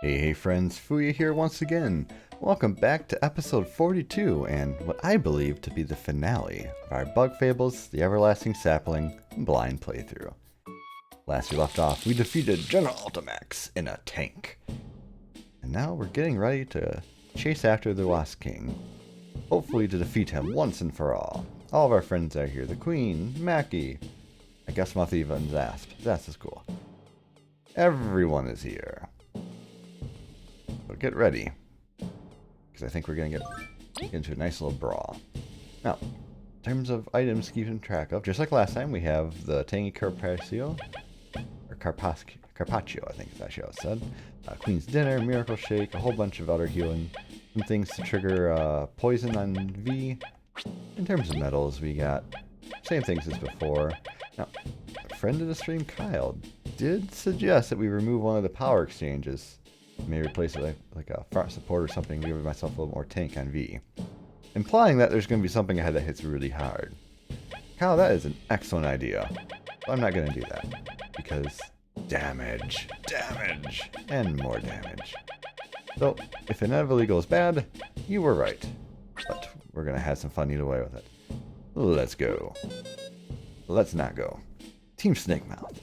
Hey friends, Fuuya here once again. Welcome back to episode 42 and what I believe to be the finale of our Bug Fables, the Everlasting Sapling blind playthrough. Last we left off, we defeated General Ultimax in a tank. And now we're getting ready to chase after the Wasp King. Hopefully to defeat him once and for all. All of our friends are here. The Queen, Mackie, I guess Mothiva and Zasp. Zasp is cool. Everyone is here. So get ready, because I think we're going to get into a nice little brawl. Now, in terms of items keeping track of, just like last time, we have the Tangy Carpaccio, or Carpaccio, I think is actually how it's said. Queen's Dinner, Miracle Shake, a whole bunch of other healing, some things to trigger poison on V. In terms of metals, we got same things as before. Now, a friend of the stream, Kyle, did suggest that we remove one of the power exchanges. Maybe replace it like a front support or something, give myself a little more tank on V. Implying that there's going to be something ahead that hits really hard. Kyle, that is an excellent idea. But I'm not going to do that. Because damage, and more damage. So, if inevitably goes bad, you were right. But we're going to have some fun either way with it. Let's go. Let's not go. Team Snakemouth.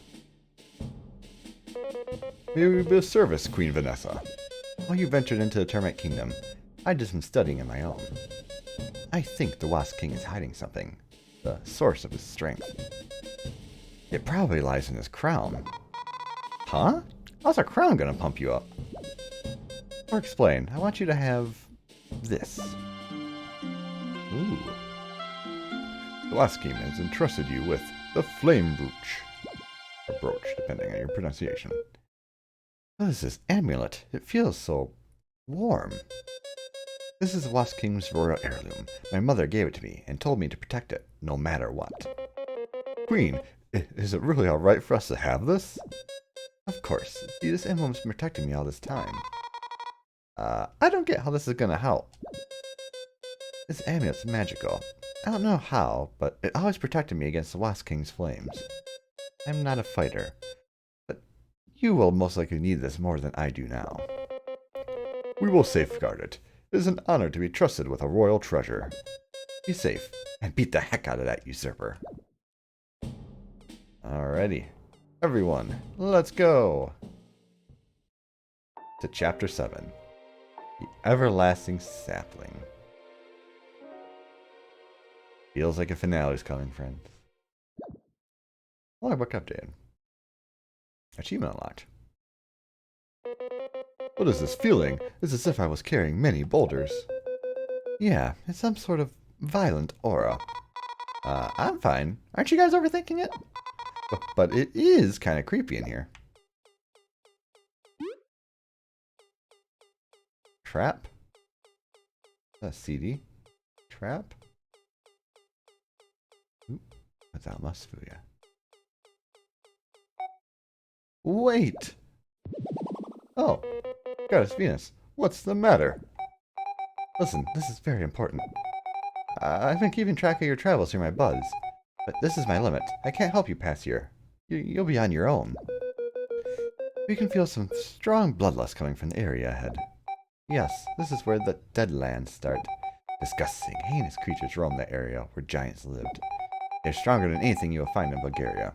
May we be of service, Queen Vanessa. While you ventured into the Termite Kingdom, I did some studying of my own. I think the Wasp King is hiding something, the source of his strength. It probably lies in his crown. Huh? How's a crown gonna pump you up? Or explain, I want you to have this. Ooh. The Wasp King has entrusted you with the Flame Brooch. Or brooch, depending on your pronunciation. What is this amulet? It feels so warm. This is the Wasp King's royal heirloom. My mother gave it to me and told me to protect it, no matter what. Queen, is it really alright for us to have this? Of course. See, this emblem's been protecting me all this time. I don't get how this is gonna help. This amulet's magical. I don't know how, but it always protected me against the Wasp King's flames. I'm not a fighter. You will most likely need this more than I do now. We will safeguard it. It is an honor to be trusted with a royal treasure. Be safe, and beat the heck out of that usurper. Alrighty. Everyone, let's go! To Chapter 7. The Everlasting Sapling. Feels like a finale's coming, friends. Logbook updated. Achievement unlocked. What is this feeling? It's as if I was carrying many boulders. Yeah, it's some sort of violent aura. I'm fine. Aren't you guys overthinking it? But it is kind of creepy in here. Trap? A CD? Trap? Ooh, without Fuuya. Wait! Oh, Goddess Venus, what's the matter? Listen, this is very important. I've been keeping track of your travels through my buds, but this is my limit. I can't help you past here. You'll be on your own. We can feel some strong bloodlust coming from the area ahead. Yes, this is where the Deadlands start. Disgusting, heinous creatures roam that area where giants lived. They're stronger than anything you will find in Bugaria.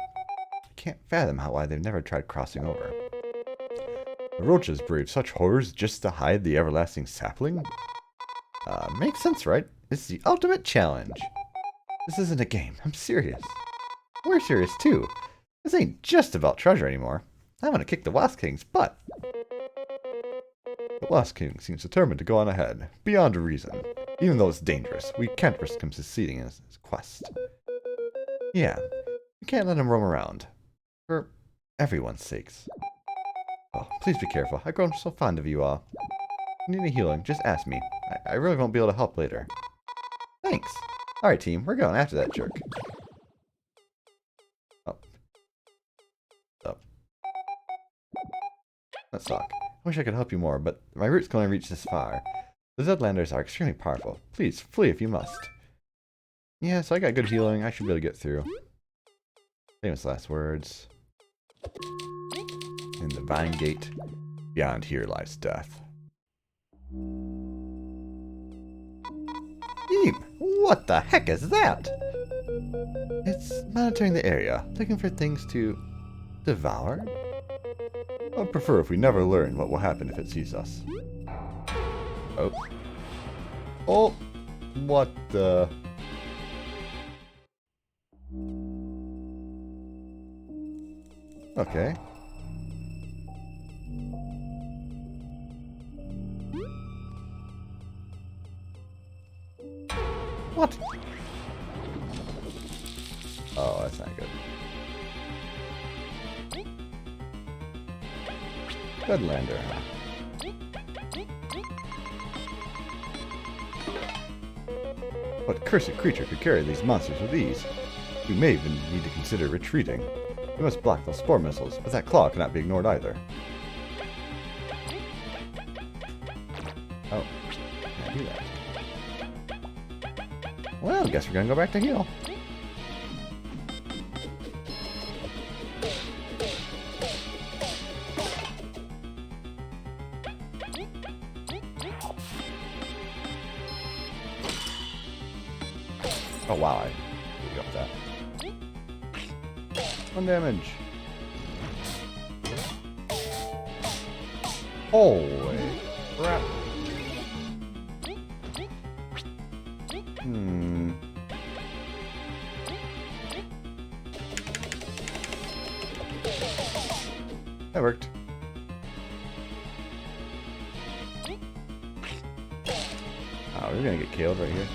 Can't fathom why they've never tried crossing over. The roaches brave such horrors just to hide the Everlasting Sapling? Makes sense, right? It's the ultimate challenge. This isn't a game. I'm serious. We're serious, too. This ain't just about treasure anymore. I want to kick the Wasp King's butt. The Wasp King seems determined to go on ahead, beyond reason. Even though it's dangerous, we can't risk him succeeding in his quest. Yeah, we can't let him roam around. For everyone's sakes. Oh, please be careful. I've grown so fond of you all. If you need any healing, just ask me. I really won't be able to help later. Thanks. Alright, team. We're going after that jerk. Oh. Let's talk. I wish I could help you more, but my roots can only reach this far. The Zedlanders are extremely powerful. Please, flee if you must. Yeah, so I got good healing. I should be able to get through. Famous last words. In the Vine Gate. Beyond here lies death. Eep! What the heck is that? It's monitoring the area, looking for things to devour. I'd prefer if we never learn what will happen if it sees us. Oh. Oh! What the... Okay. What? Oh, that's not good. Good lander, huh? What cursed creature could carry these monsters with ease? We may even need to consider retreating. We must block those spore missiles, but that claw cannot be ignored either. Oh, can't do that. Well, I guess we're gonna go back to heal. Oh wow, I got that. 1 damage. Holy crap. That worked. Oh, we're gonna get killed right here.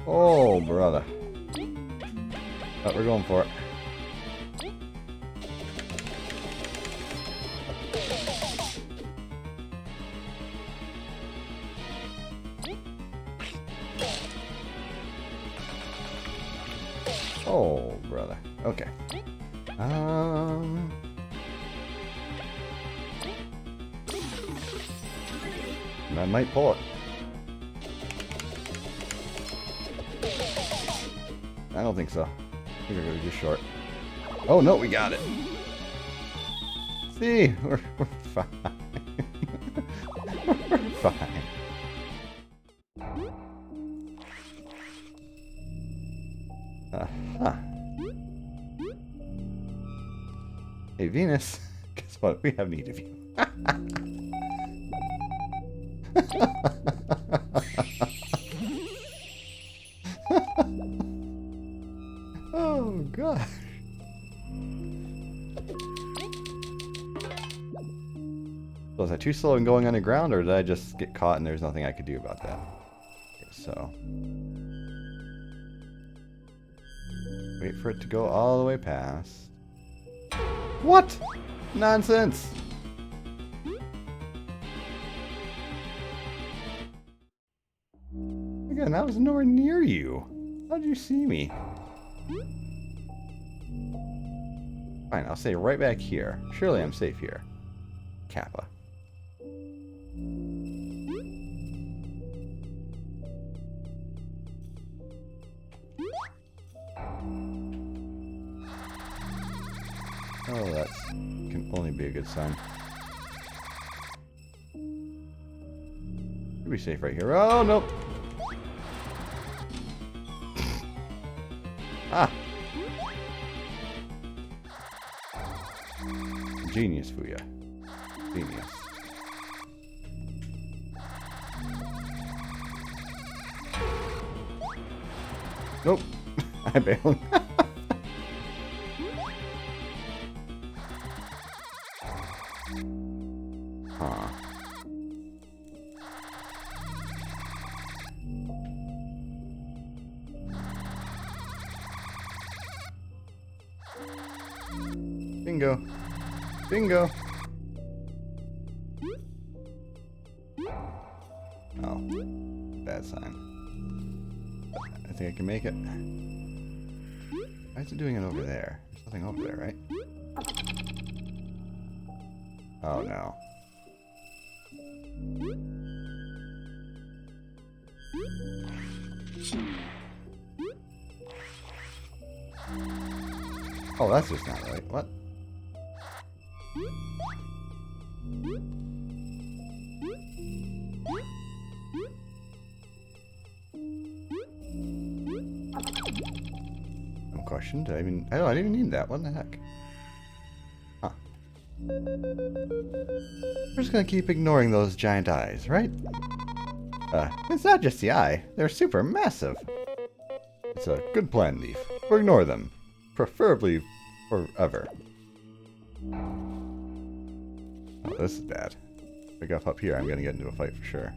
Oh, brother. But we're going for it. Oh, brother. Okay. I might pull it. I don't think so. I think we're going to be just short. Oh, no, we got it. See? We're fine. We're fine. Uh-huh. Hey, Venus. Guess what? We have need of you. Oh, gosh. Was I too slow in going underground, or did I just get caught and there's nothing I could do about that? Okay, so... wait for it to go all the way past. What? Nonsense! Again, I was nowhere near you. How did you see me? Fine, I'll stay right back here. Surely I'm safe here. Kappa. Oh, that can only be a good sign. You'll be safe right here. Oh, nope. Ah. Genius, Fuuya. Genius. Nope. I bailed. Huh. Bingo. Bingo. Oh. Bad sign. I think I can make it. Why is it doing it over there? There's nothing over there, right? Oh no. Oh, that's just not right. What? No question. I didn't even need that. What the heck? Huh. We're just gonna keep ignoring those giant eyes, right? It's not just the eye. They're super massive. It's a good plan, Leaf. We'll ignore them. Preferably forever. Oh, this is bad. If I go up here, I'm gonna get into a fight for sure.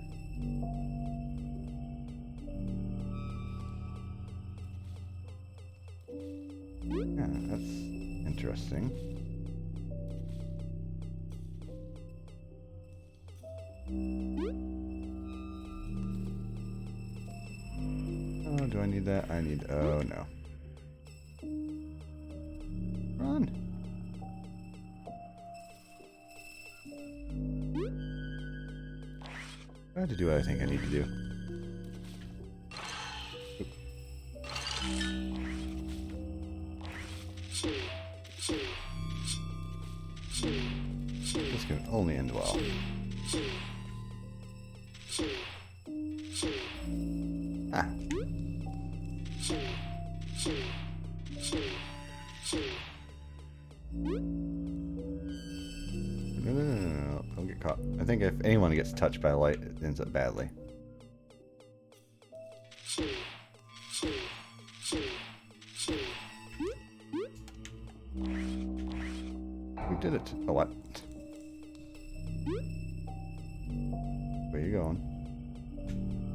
Yeah, that's interesting. Oh, do I need that? I need... Oh, no. Run! I have to do what I think I need to do. This can only end well. Ah. No. Don't get caught. I think if anyone gets touched by light, it ends up badly. We did it. Oh, what? Where are you going?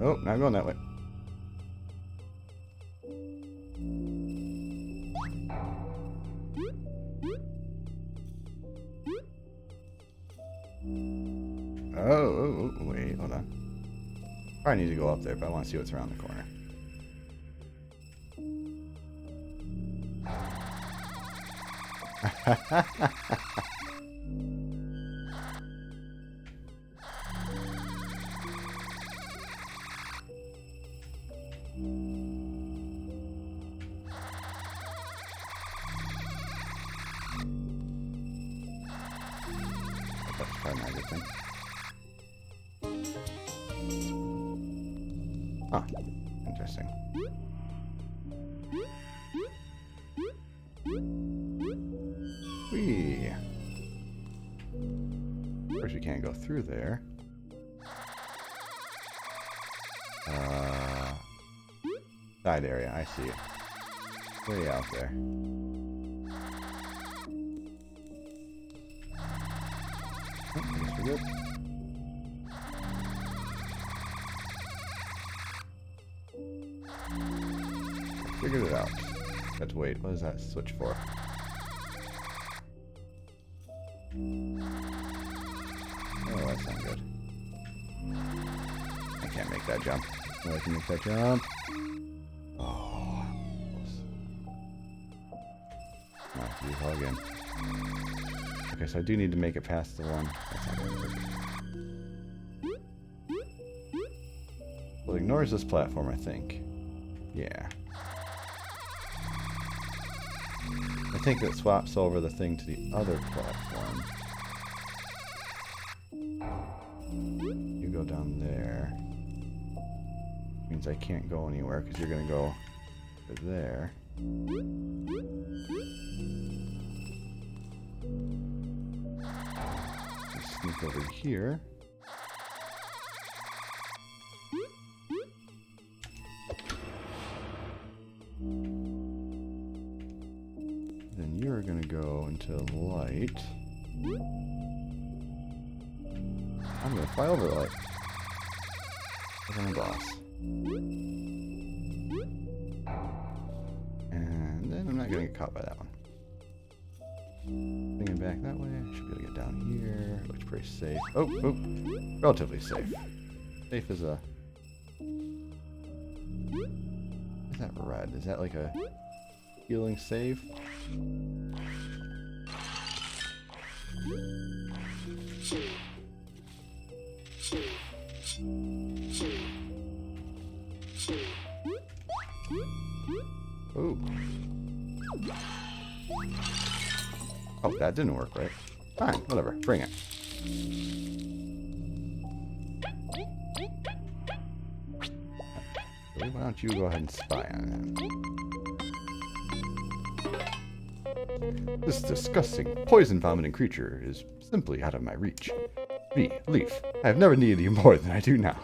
Oh, not going that way. Oh, wait, hold on. Probably need to go up there, but I want to see what's around the corner. That's probably not a good thing. Ah, interesting. Whee! Of course, we can't go through there. Side area, I see it. Way out there. Oh, I guess we're good. Figured it out. Got to wait. What does that switch for? Oh, that's not good. I can't make that jump. No, I can make that jump. Oh, close. Now I have to do it all again. Okay, so I do need to make it past the one. That's not gonna work. Well, it ignores this platform, I think. Yeah. I think it swaps over the thing to the other platform. You go down there. Means I can't go anywhere because you're going to go to there. Sneak over here. Then you're going to go into light. I'm going to fly over the light. I'm a boss. And then I'm not going to get caught by that one. Thinking back that way, I should be able to get down here. Looks pretty safe. Oh, relatively safe. Safe as a... What is that red? Is that like a healing save? Oh. Oh, that didn't work right. Fine, whatever. Bring it. Really, why don't you go ahead and spy on him? This disgusting, poison-vomiting creature is simply out of my reach. V, Leaf, I have never needed you more than I do now.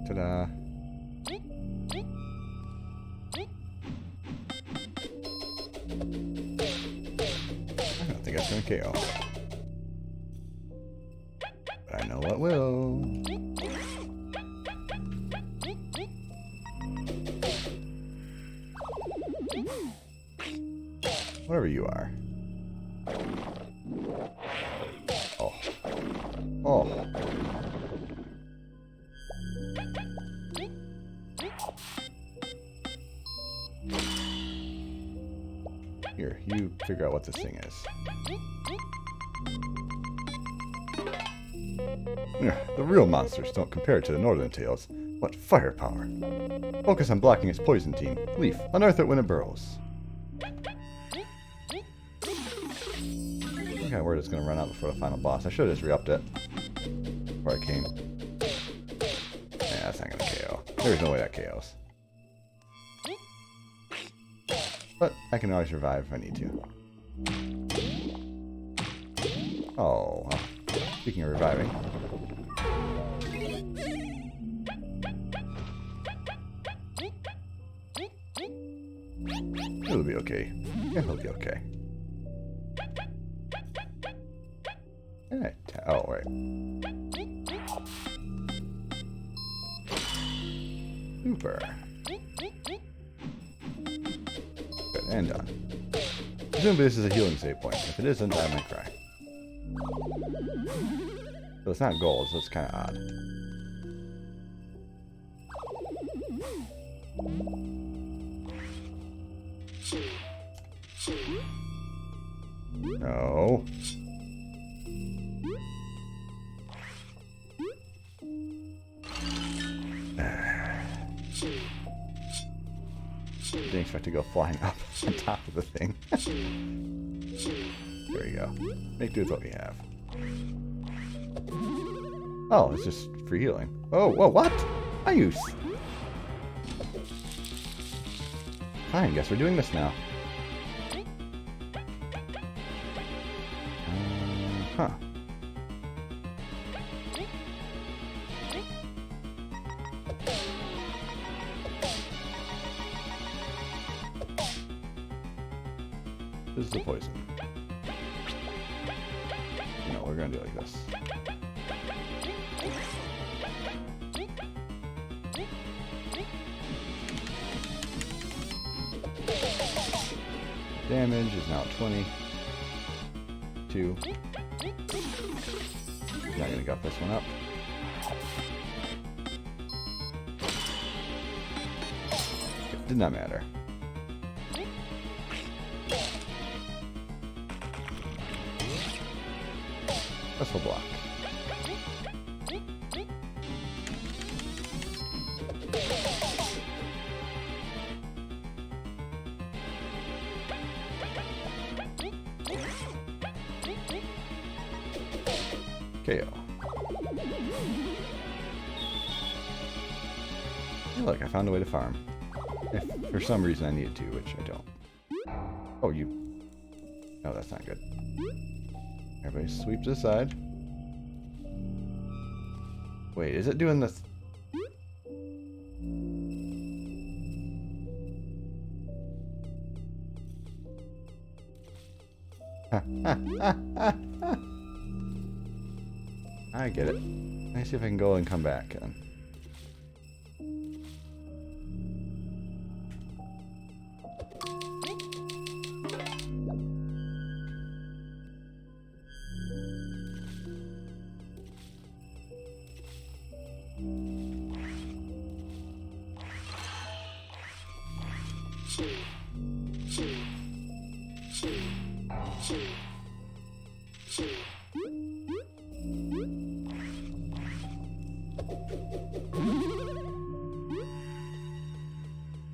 Ta-da. I don't think that's going to KO. But I know what will. Whatever you are. Oh. Oh. Here, you figure out what this thing is. The real monsters don't compare to the Northern Tales. What firepower! Focus on blocking its poison team. Leaf, unearth it when it burrows. I'm kind of worried it's going to run out before the final boss. I should have just re-upped it before I came. Yeah, that's not going to KO. There's no way that KOs. But I can always revive if I need to. Oh, well, speaking of reviving. It'll be okay. It'll be okay. Alright. Oh, wait. Super. Good, and done. Presumably this is a healing save point. If it isn't, I might cry. So it's not gold, so it's kind of odd. No. Didn't expect to go flying up on top of the thing. There you go. Make do with what we have. Oh, it's just free healing. Oh, whoa, what? Use. Fine, guess we're doing this now. Huh. This is the poison. No, we're gonna do it like this. Damage is now 22. Not gonna gut this one up. It did not matter. This will block. KO. Look, I found a way to farm. If for some reason I needed to, which I don't. Oh, you... No, that's not good. Everybody sweep to the side. Wait, is it doing this? I get it. Let me see if I can go and come back then.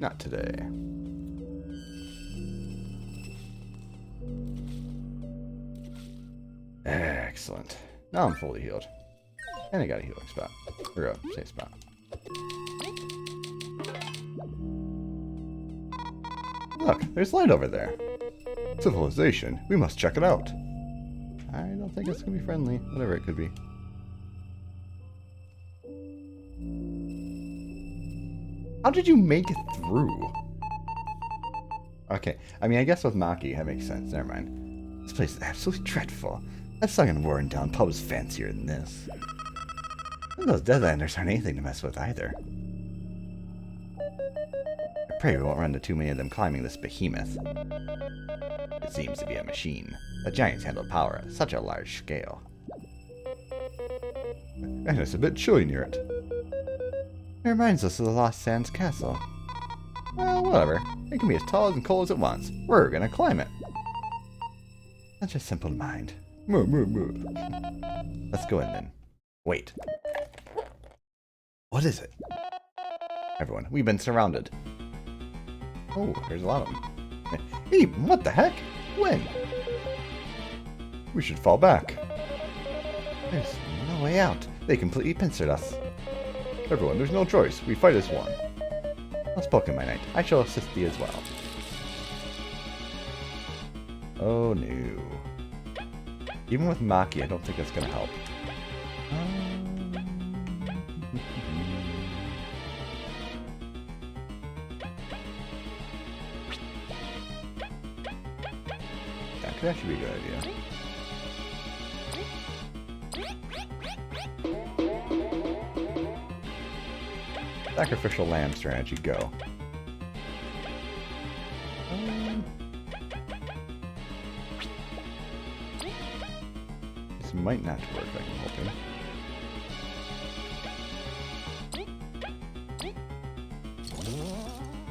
Not today. Excellent. Now I'm fully healed. And I got a healing spot. Or a safe spot. Look, there's light over there. Civilization. We must check it out. I don't think it's going to be friendly. Whatever it could be. How did you make it through? Okay. I mean, I guess with Maki, that makes sense. Never mind. This place is absolutely dreadful. That second worn down pub is fancier than this. And those Deadlanders aren't anything to mess with either. I pray we won't run into too many of them climbing this behemoth. It seems to be a machine. The giants handle power at such a large scale. And it's a bit chilly near it. It reminds us of the Lost Sands Castle. Well, whatever. It can be as tall and cold as it wants. We're gonna climb it. That's just simple to mind. Moo, moo, moo. Let's go in then. Wait. What is it? Everyone, we've been surrounded. Oh, there's a lot of them. Hey, what the heck? When? We should fall back. There's no way out. They completely pincered us. Everyone, there's no choice. We fight as one. Well spoken, my knight. I shall assist thee as well. Oh no. Even with Maki, I don't think that's going to help. That could actually be a good idea. Sacrificial lamb strategy, go. This might not work, I'm hoping.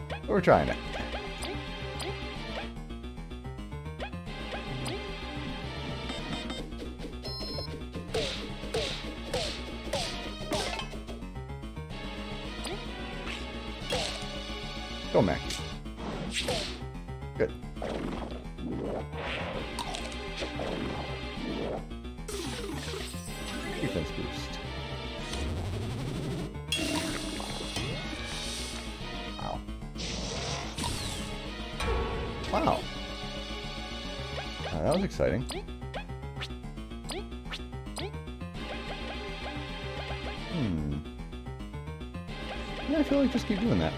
But we're trying it. Go, Mackie. Good. Defense boost. Wow. Wow. That was exciting. Yeah, I feel like just keep doing that.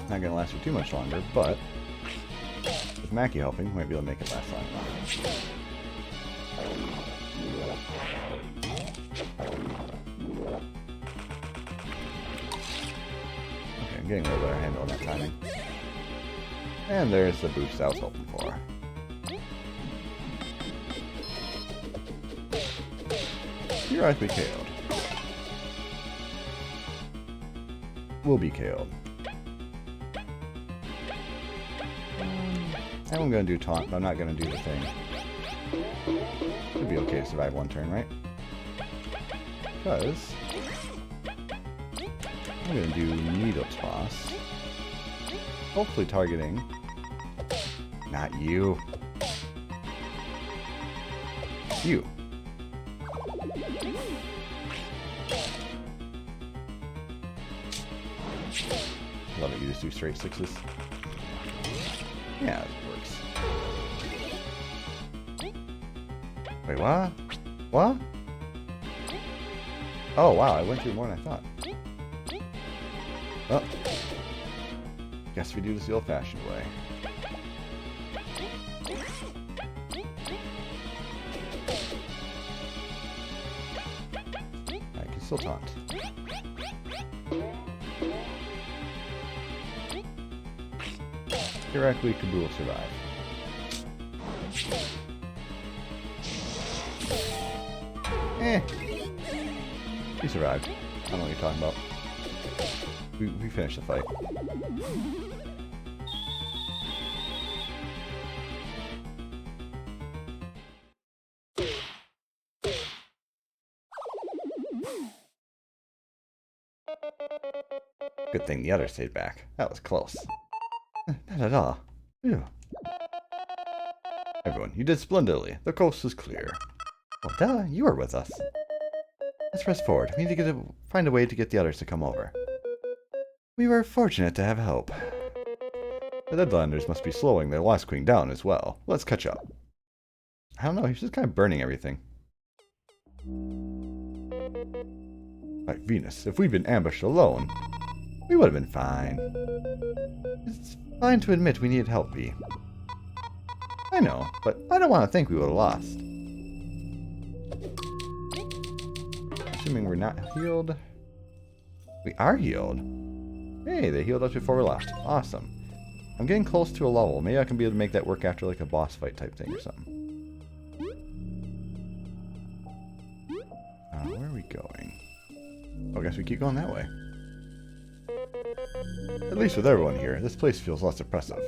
Not gonna last for too much longer, but with Mackie helping, we might be able to make it last long enough. Okay, I'm getting a little better handle on that timing. And there's the boost I was hoping for. You're right to be KO'd. We'll be KO'd. I'm going to do taunt, but I'm not going to do the thing. It'd be okay to survive one turn, right? Because I'm going to do needle toss. Hopefully targeting. Not you. You. Love it, you just do straight sixes. Yeah, it works. Wait, what? What? Oh, wow, I went through more than I thought. Oh. Guess we do this the old-fashioned way. I can still taunt. Theoretically, Kaboo will survive. Eh. We survived. I don't know what you're talking about. We finished the fight. Good thing the others stayed back. That was close. Not at all. Phew. Everyone, you did splendidly. The coast is clear. Well, duh, you were with us. Let's press forward. We need to find a way to get the others to come over. We were fortunate to have help. The Deadlanders must be slowing the Wasp King down as well. Let's catch up. I don't know, he's just kind of burning everything. Like Venus, if we'd been ambushed alone, we would have been fine. It's fine to admit we needed help, V. I know, but I don't want to think we would have lost. Assuming we're not healed. We are healed. Hey, they healed us before we left. Awesome. I'm getting close to a level. Maybe I can be able to make that work after like a boss fight type thing or something. Where are we going? Oh, I guess we keep going that way. At least with everyone here, this place feels less oppressive.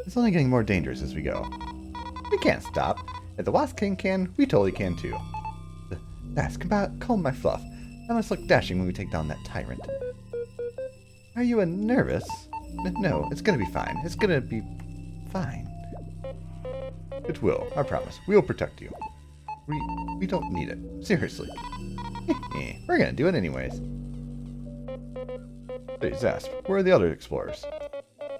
It's only getting more dangerous as we go. We can't stop. If the Wasp King can, we totally can too. That's calm my fluff. I must look dashing when we take down that tyrant. Are you nervous? No, it's gonna be fine. It's gonna be fine. It will, I promise. We'll protect you. We don't need it. Seriously. We're gonna do it anyways. Hey, Zasp, where are the other explorers?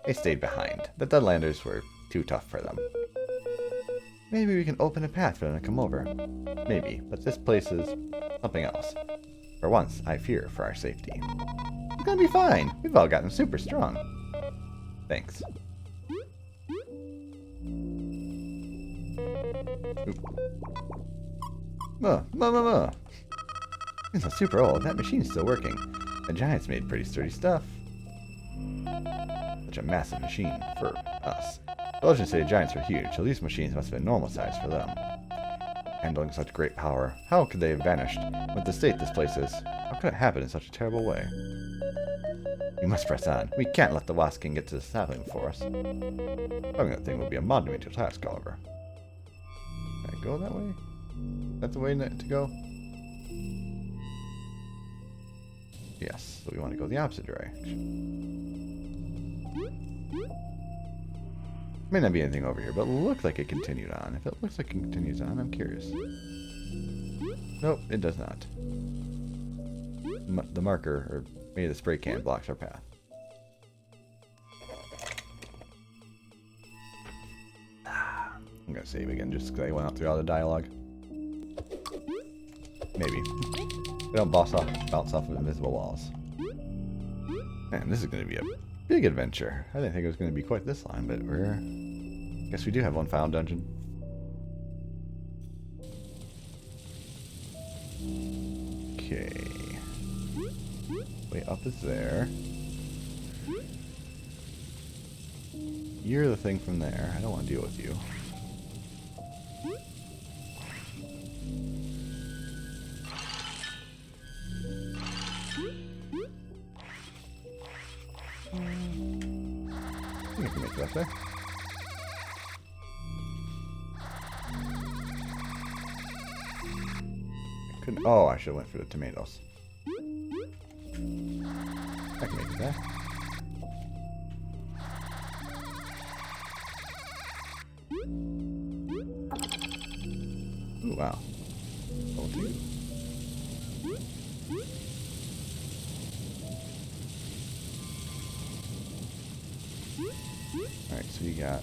They stayed behind. The Deadlanders were too tough for them. Maybe we can open a path for them to come over. Maybe, but this place is something else. For once, I fear for our safety. It's gonna be fine. We've all gotten super strong. Thanks. It's not super old. That machine's still working. The giants made pretty sturdy stuff. Such a massive machine for us. The legends say giants are huge, so these machines must have been normal size for them. Handling such great power, how could they have vanished? With the state this place is, how could it happen in such a terrible way? We must press on. We can't let the Wasp King get to the sapling for us. Having that thing will be a monumental task, however. Can I go that way? Is that the way to go? Yes, so we want to go the opposite direction. May not be anything over here, but it looked like it continued on. If it looks like it continues on, I'm curious. Nope, it does not. The marker, or maybe the spray can, blocks our path. I'm gonna save again just because I went out through all the dialogue. Maybe. We don't bounce off of invisible walls. Man, this is gonna be a big adventure. I didn't think it was gonna be quite this long, but guess we do have one final dungeon. Okay. Way up is there. You're the thing from there. I don't want to deal with you. I think I can make that there. Oh, I should have went for the tomatoes. I can make it there. Ooh, wow. Level 2. Alright, so you got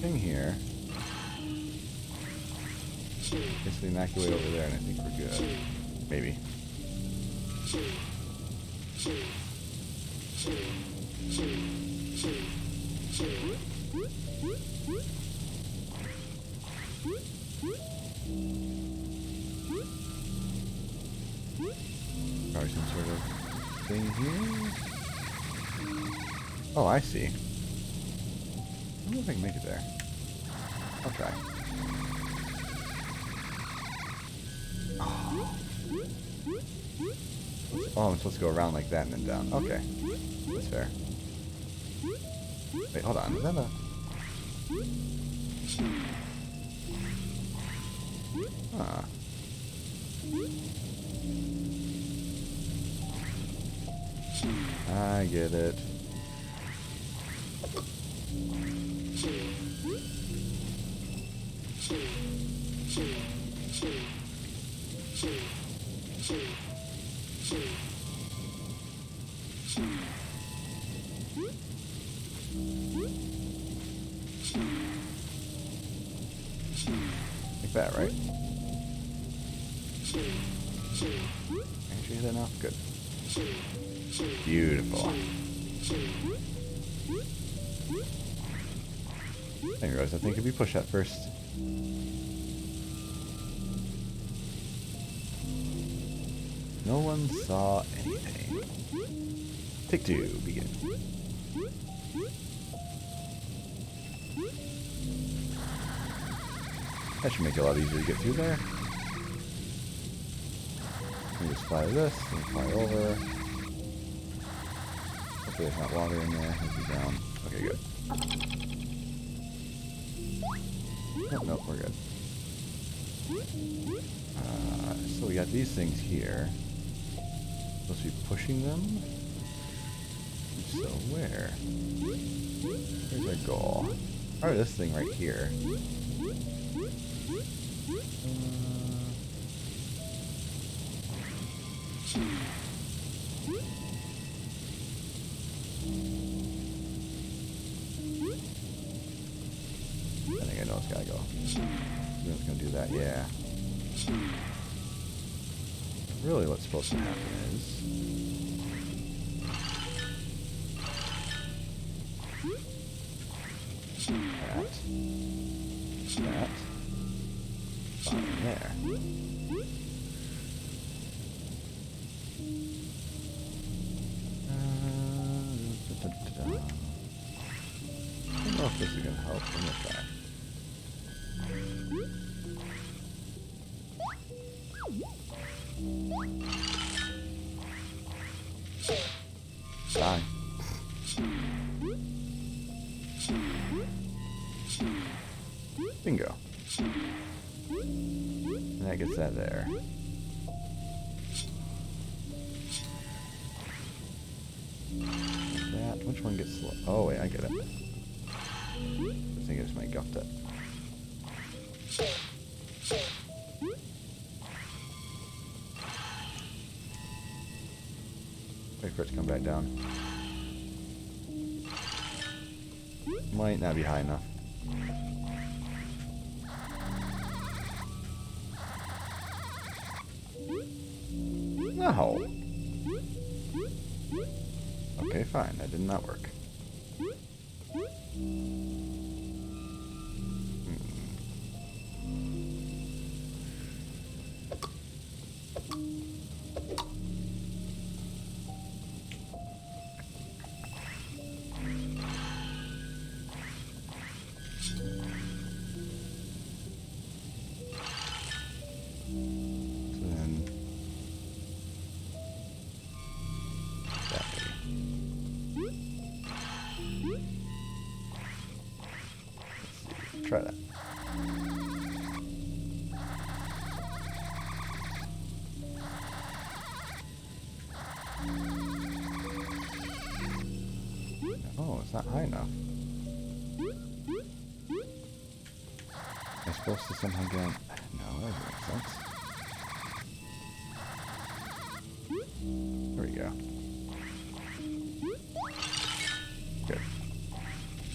thing here. Basically inoculate over there, and I think we're good. Maybe. Probably some sort of thing here. Oh, I see. I don't know if I can make it there. I'll try. Oh. Oh, I'm supposed to go around like that and then down. Okay. That's fair. Wait, hold on. Is that a... Huh. I get it. Like that, right? Can you hear that now? Good. Beautiful. I realized that thing could be pushed at first. No one saw anything. Take two, begin. That should make it a lot easier to get through there. You just fly this and fly over. Hopefully there's not water in there. It'll be down. Okay, good. Oh, nope, we're good. So we got these things here. Supposed to be pushing them? So where? Where's our goal? Oh, this thing right here. I think I know it's gotta go. It's gonna do that, yeah. Really what's supposed to happen is... That. Fine there. I don't know if this is gonna help. I'm gonna try. Die. Bingo. And that gets that there. That. Which one gets slow? Oh, wait, I get it. I think I just might guffed it. Wait for it to come back down. Might not be high enough. No. Okay, fine. That did not work. Try that. Oh, it's not high enough. Am I supposed to somehow get on? No, that doesn't make sense. There we go. Good.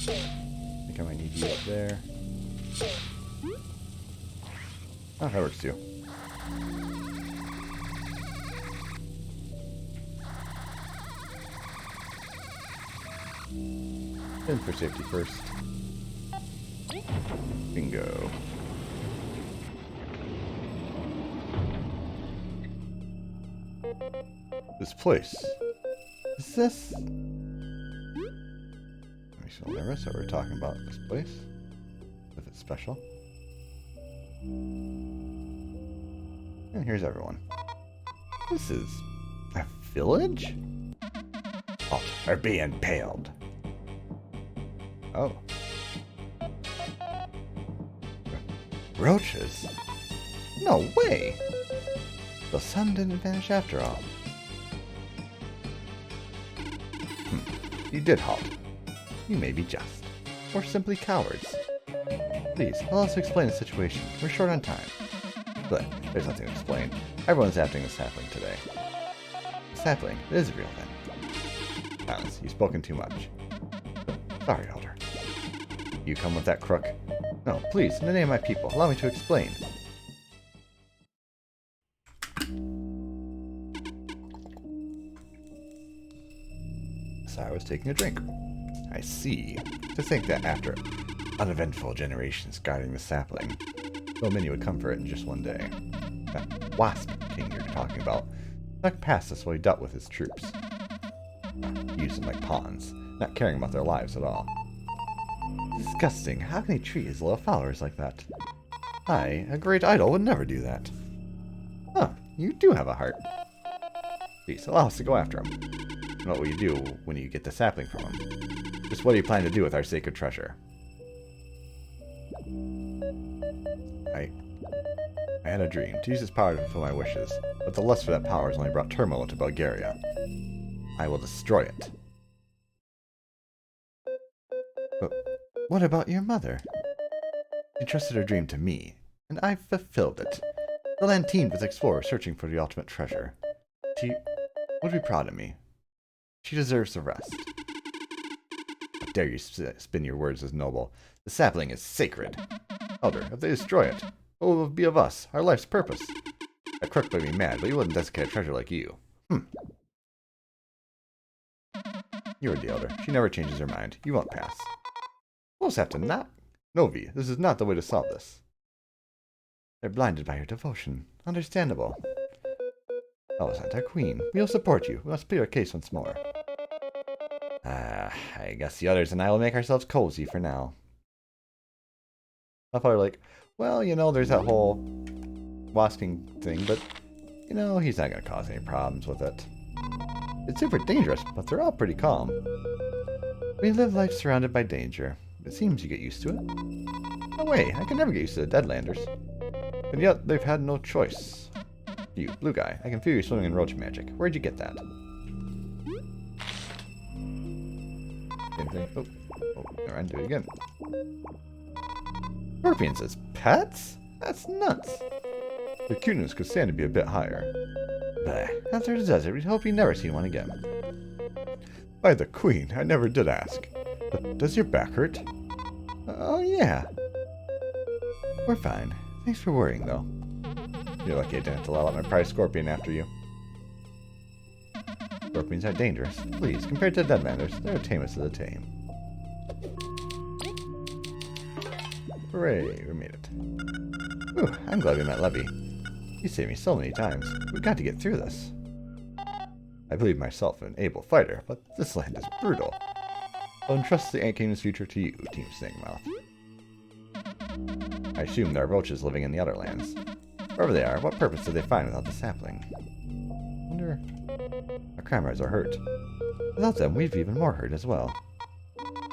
I think I might need you up there. Oh, that works too. In for safety first. Bingo. This place. Is this... Are we so nervous that we're talking about this place? If it's special. And here's everyone. This is a village? Oh, are being impaled. Oh. Roaches? No way! The sun didn't vanish after all. You did halt. You may be just. Or simply cowards. Please, allow us to explain the situation. We're short on time. But there's nothing to explain. Everyone's after the sapling today. Sapling? It is real then. Hans, you've spoken too much. Sorry, Elder. You come with that crook? No, please, in the name of my people, allow me to explain. So I was taking a drink. I see. To think that after uneventful generations guarding the sapling, so many would come for it in just one day. That Wasp King you're talking about snuck past us while he dealt with his troops. Used them like pawns, not caring about their lives at all. Disgusting. How can he treat his loyal followers like that? I, a great idol, would never do that. Huh, you do have a heart. Please, allow us to go after him. And what will you do when you get the sapling from him? Just what do you plan to do with our sacred treasure? I had a dream to use this power to fulfill my wishes, but the lust for that power has only brought turmoil to Bugaria. I will destroy it. But what about your mother? She trusted her dream to me, and I fulfilled it. The land teemed with explorers searching for the ultimate treasure. She would be proud of me. She deserves the rest. How dare you spin your words as noble? The sapling is sacred. Elder, if they destroy it, what will be of us, our life's purpose? That crook made me mad, but he wouldn't desecrate a treasure like you. You heard the Elder. She never changes her mind. You won't pass. We'll just have to not. Novi, this is not the way to solve this. They're blinded by your devotion. Understandable. Elisant, our queen. We'll support you. We must plead our case once more. I guess the others and I will make ourselves cozy for now. I thought like, well, you know, there's that whole Wasp King thing, but, you know, he's not going to cause any problems with it. It's super dangerous, but they're all pretty calm. We live life surrounded by danger. It seems you get used to it. No way, I can never get used to the Deadlanders. And yet, they've had no choice. You, blue guy, I can feel you swimming in roach magic. Where'd you get that? Same thing. Oh, never mind, do it again. Scorpions as pets? That's nuts. Their cuteness could stand to be a bit higher. Bah, after the desert, we'd hope you never see one again. By the queen, I never did ask. But does your back hurt? Oh, yeah. We're fine. Thanks for worrying, though. You're lucky I didn't have to allow out my prize scorpion after you. Scorpions are dangerous. Please, compared to Deadlanders, they're the tamest of the tame. Hooray, we made it. Ooh, I'm glad we met Levy. You saved me so many times. We've got to get through this. I believe myself an able fighter, but this land is brutal. I'll entrust the Ant Kingdom's future to you, Team Snakemouth. I assume there are roaches living in the other lands. Wherever they are, what purpose do they find without the sapling? I wonder... Our comrades are hurt. Without them, we've even more hurt as well.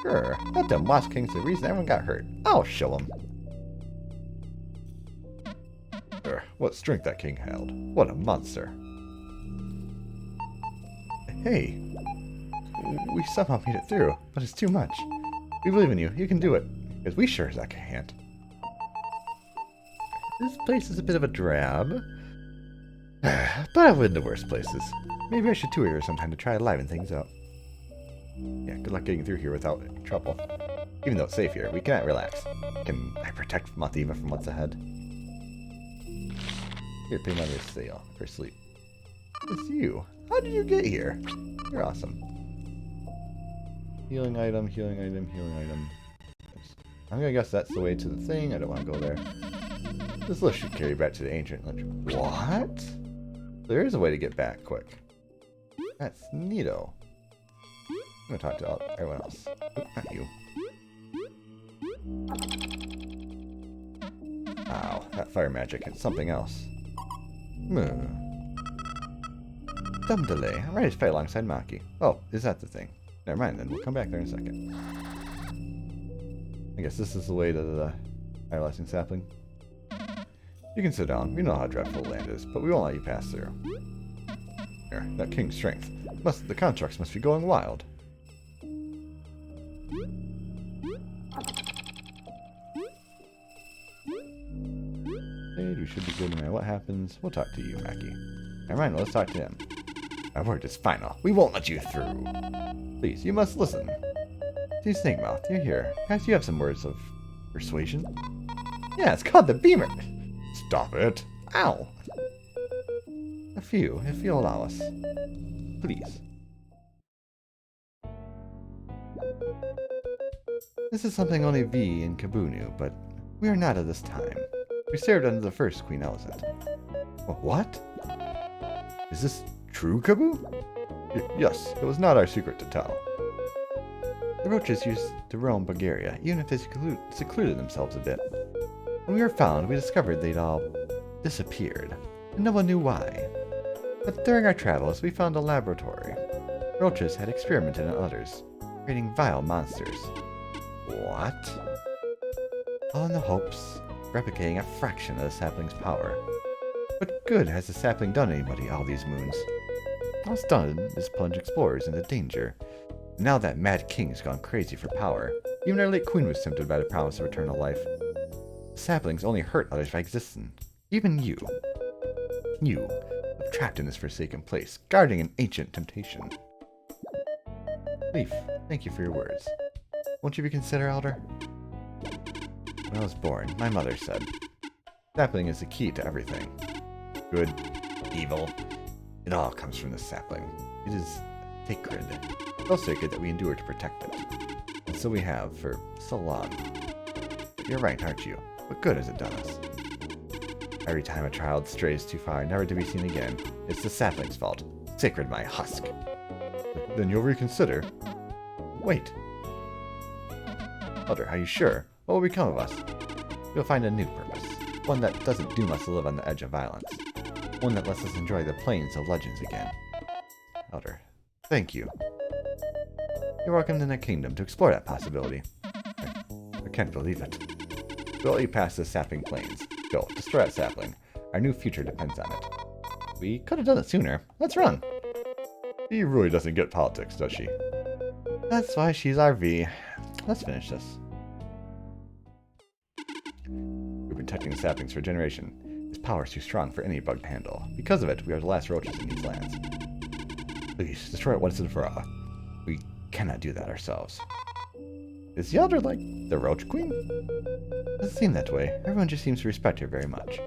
Sure, that them Wasp King's the reason everyone got hurt. I'll show them. What strength that king held. What a monster. Hey, we somehow made it through, but it's too much. We believe in you. You can do it. Because we sure as heck can't. This place is a bit of a drab. But I've been to worse places. Maybe I should tour here sometime to try to liven things up. Yeah, good luck getting through here without trouble. Even though it's safe here, we cannot relax. Can I protect Mathiva from what's ahead? Here, pay money to sail or sleep. It's you. How did you get here? You're awesome. Healing item, healing item, healing item. I'm gonna guess that's the way to the thing. I don't want to go there. This lift should carry back to the ancient lunch. What? There is a way to get back quick. That's neato. I'm gonna talk to everyone else. Oop, not you. Wow, that fire magic is something else. dumb delay. I'm ready to fight alongside Maki. Oh, is that the thing? Never mind then. We'll come back there in a second. I guess this is the way to the Everlasting Sapling. You can sit down. We know how dreadful the land is, but we won't let you pass through. Here, that king's strength. The constructs must be going wild. We should be good no matter what happens. We'll talk to you, Maki. Never mind, let's talk to him. Our word is final. We won't let you through. Please, you must listen. Team Snakemouth, you're here. Perhaps you have some words of persuasion? Yeah, it's called the Beamer. Stop it. Ow. A few, if you'll allow us. Please. This is something only V and Kabu knew, but we are not at this time. We served under the first Queen Elephant. What? Is this true, Kabu? Yes, it was not our secret to tell. The roaches used to roam Bugaria, even if they secluded themselves a bit. When we were found, we discovered they'd all disappeared, and no one knew why. But during our travels, we found a laboratory. Roaches had experimented on others, creating vile monsters. What? All in the hopes of replicating a fraction of the sapling's power. What good has the sapling done anybody all these moons? All it's done is plunge explorers into danger. And now that mad king's gone crazy for power, even our late queen was tempted by the promise of eternal life. The saplings only hurt others by existing. Even you. You, trapped in this forsaken place, guarding an ancient temptation. Leaf, thank you for your words. Won't you reconsider, Elder? When I was born, my mother said, sapling is the key to everything. Good, evil, it all comes from the sapling. It is sacred. So sacred that we endure to protect it. And so we have for so long. But you're right, aren't you? What good has it done us? Every time a child strays too far, never to be seen again, it's the sapling's fault. Sacred my husk. Then you'll reconsider. Wait. Elder, are you sure? What will become of us? We'll find a new purpose. One that doesn't doom us to live on the edge of violence. One that lets us enjoy the plains of legends again. Elder, thank you. You're welcome to the kingdom to explore that possibility. I can't believe it. We'll let you pass the sapling plains. Go, destroy that sapling. Our new future depends on it. We could have done it sooner. Let's run. She really doesn't get politics, does she? That's why she's our V. Let's finish this. We've been protecting the saplings for a generation. Its power is too strong for any bug to handle. Because of it, we are the last roaches in these lands. Please, destroy it once and for all. We cannot do that ourselves. Is the Elder like the Roach Queen? Doesn't seem that way. Everyone just seems to respect her very much.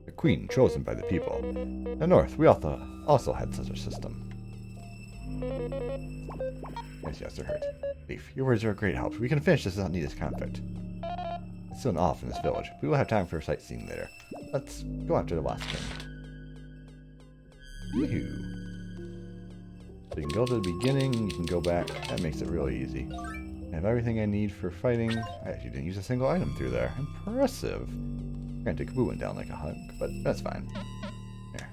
The Queen chosen by the people. In the North, we also had such a system. Yes, it hurt. Leaf, your words are a great help. We can finish this without needless conflict. It's still an off in this village. We will have time for sightseeing later. Let's go after the Wasp King. Woohoo! So you can go to the beginning, you can go back. That makes it really easy. I have everything I need for fighting. I actually didn't use a single item through there. Impressive. Granted, Kabu went down like a hunk, but that's fine. There.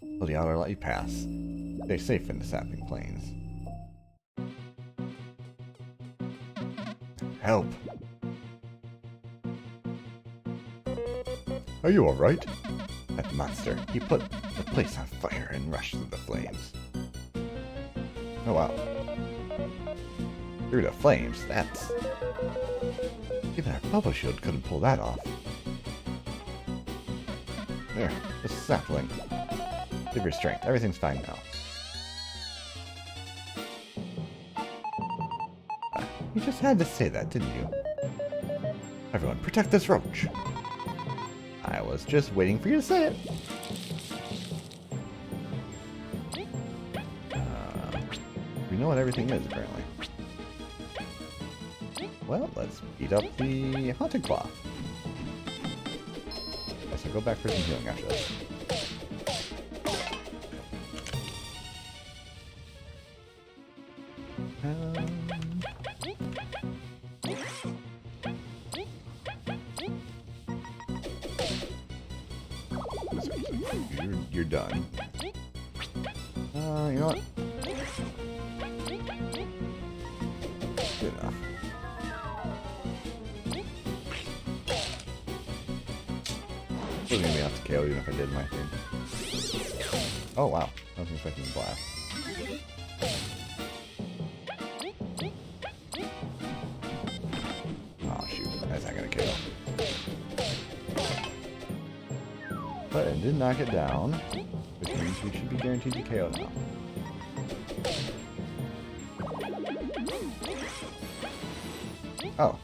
Will the Elder let you pass? Stay safe in the sapling plains. Help! Are you alright? That monster. He put the place on fire and rushed through the flames. Oh wow. Through the flames, that's... Even our bubble shield couldn't pull that off. There, the sapling. Give your strength. Everything's fine now. You just had to say that, didn't you? Everyone, protect this roach. I was just waiting for you to say it. We know what everything is, apparently. Well, let's beat up the haunted cloth. Guess I'll go back for some healing after this. You're done. You know what? Good enough. Wasn't gonna be enough to KO even if I did my thing. Oh wow, I wasn't expecting the blast. Oh shoot, that's not gonna KO. But it did knock it down, which means we should be guaranteed to KO now. Oh.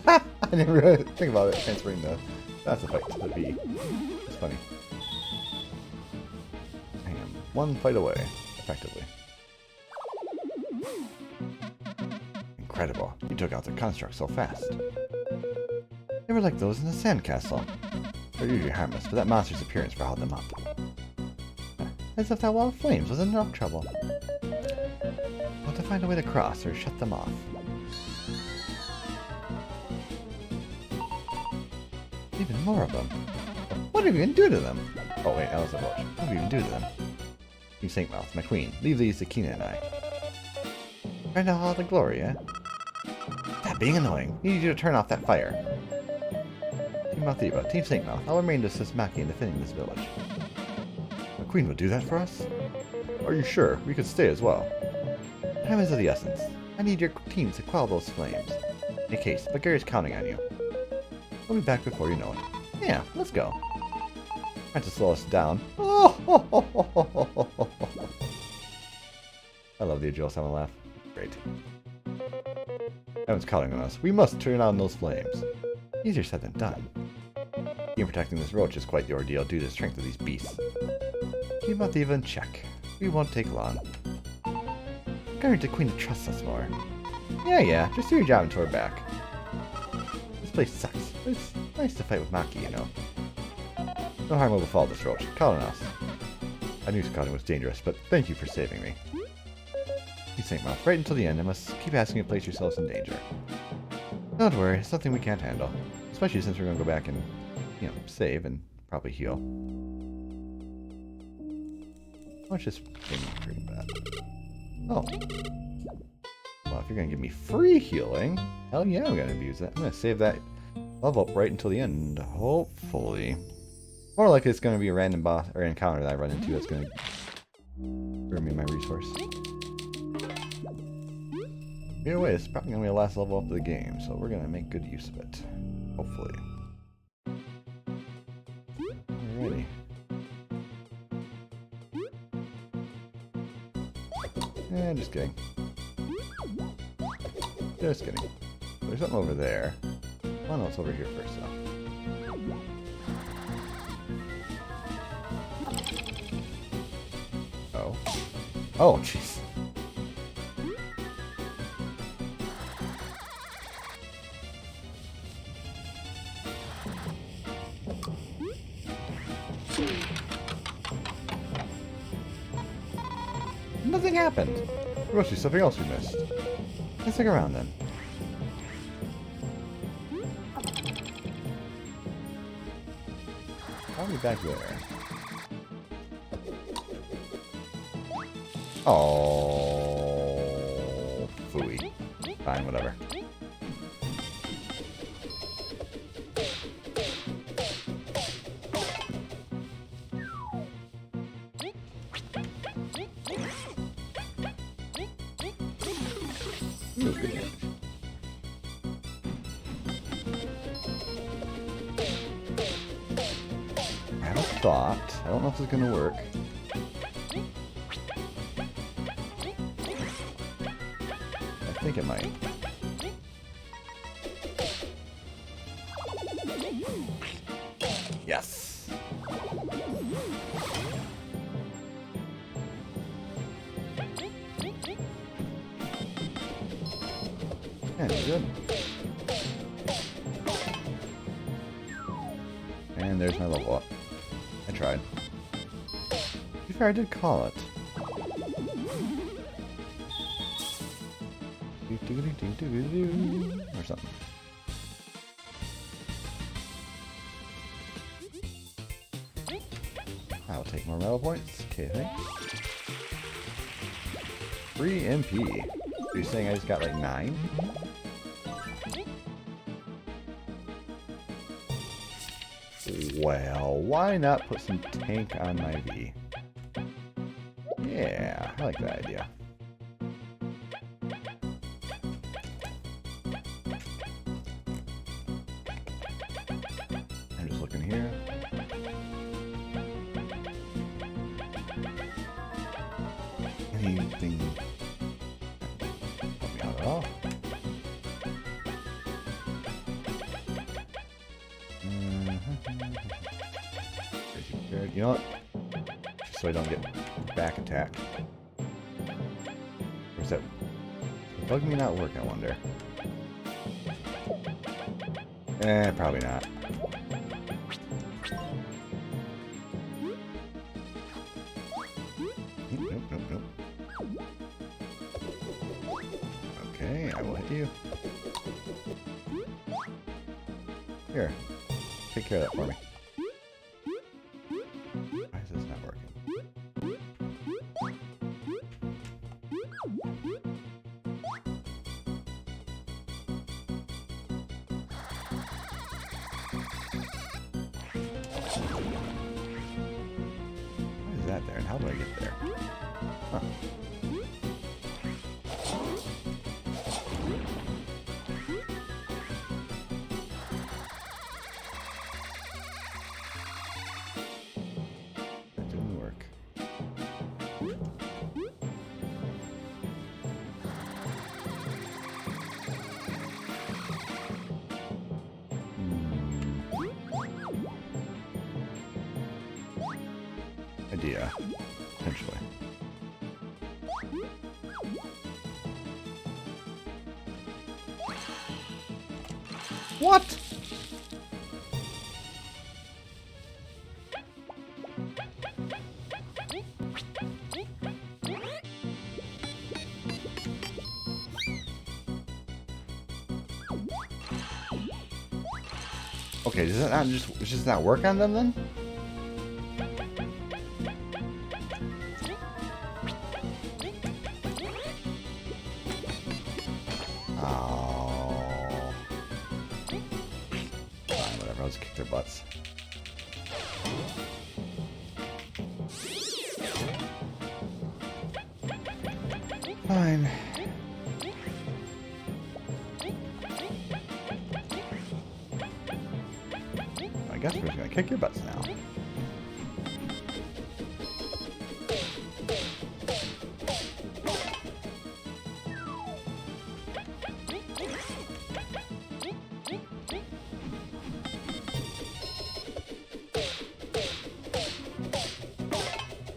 I didn't really think about it transferring the that's effect to the B. It's funny. I am one fight away, effectively. Incredible. You took out the construct so fast. They were like those in the sandcastle. They're usually harmless, but that monster's appearance riled them up. As if that wall of flames was enough trouble. We'll have to find a way to cross or shut them off. Even more of them. What did we even do to them? Oh wait, that was a roach. What did we even do to them? Team Snakemouth, my queen. Leave these to Kina and I. Find out all the glory, eh? That being annoying. We need you to turn off that fire. Team Malthiva, Team Snakemouth, I'll remain to assist Maki in defending this village. My queen would do that for us? Are you sure? We could stay as well. Time is of the essence. I need your team to quell those flames. In any case, Bugaria's counting on you. We'll be back before you know it. Yeah, let's go. Trying to slow us down. Oh, I love the Agile 7 laugh. Great. Everyone's counting on us. We must turn on those flames. Easier said than done. Even protecting this roach is quite the ordeal due to the strength of these beasts. Keep not even check. We won't take long. Guarantee the queen to trust us more. Yeah, just do your job until we're back. This place sucks, but it's nice to fight with Maki, you know. No harm will befall this roach. Count on us. I knew scouting was dangerous, but thank you for saving me. You Snakemouth, right until the end, I must keep asking you to place yourselves in danger. Don't worry, it's nothing we can't handle. Especially since we're going to go back and, you know, save and probably heal. Let's just pretty bad. Oh. Well, if you're going to give me free healing, hell yeah, I'm going to abuse that. I'm going to save that level up right until the end, hopefully. More likely it's going to be a random boss or encounter that I run into that's going to burn me my resource. Either way, it's probably going to be the last level up of the game, so we're going to make good use of it. Hopefully. Alrighty. Just kidding. Just kidding. There's something over there. Oh no, it's over here first, though. Oh. Oh, jeez. Nothing happened. There must be something else we missed. Let's stick around then. Probably back there. Oh, phooey. Fine, whatever. Ooh, good damage. I have a thought. I don't know if this is going to work. I think it might. Yes. And good. And there's my level up. I tried. To be fair, I did call it. Or something. I'll take more medal points. Okay, thanks. free MP. So you're saying I just got like 9? Well, why not put some tank on my V? Yeah, I like that idea. I'm just looking here. Anything help me out at all? You know what? Just so I don't get back attacked. Or is that bug me not work, I wonder? Probably not. Nope. Okay, I will hit you. Here. Take care of that for me. Why is this not working? Why is that there, and how do I get there? Huh. That didn't work. Idea, potentially. What? Okay, does that not just not work on them then? Oh. Fine, whatever, I'll just kick their butts. Fine. I guess we're just gonna kick your butts now.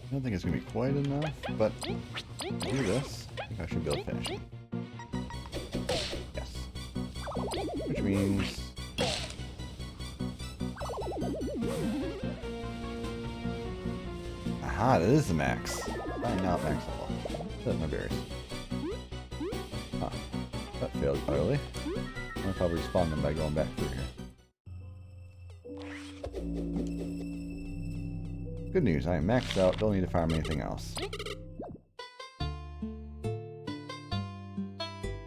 I don't think it's gonna be quite enough, but do this. I think I should be able to finish it. Yes. Which means aha, that is the max. I'm now at max level. That's my berries. Huh. That failed utterly. I don't know if I'll respawn them by going back through here. Good news, I am maxed out, don't need to farm anything else.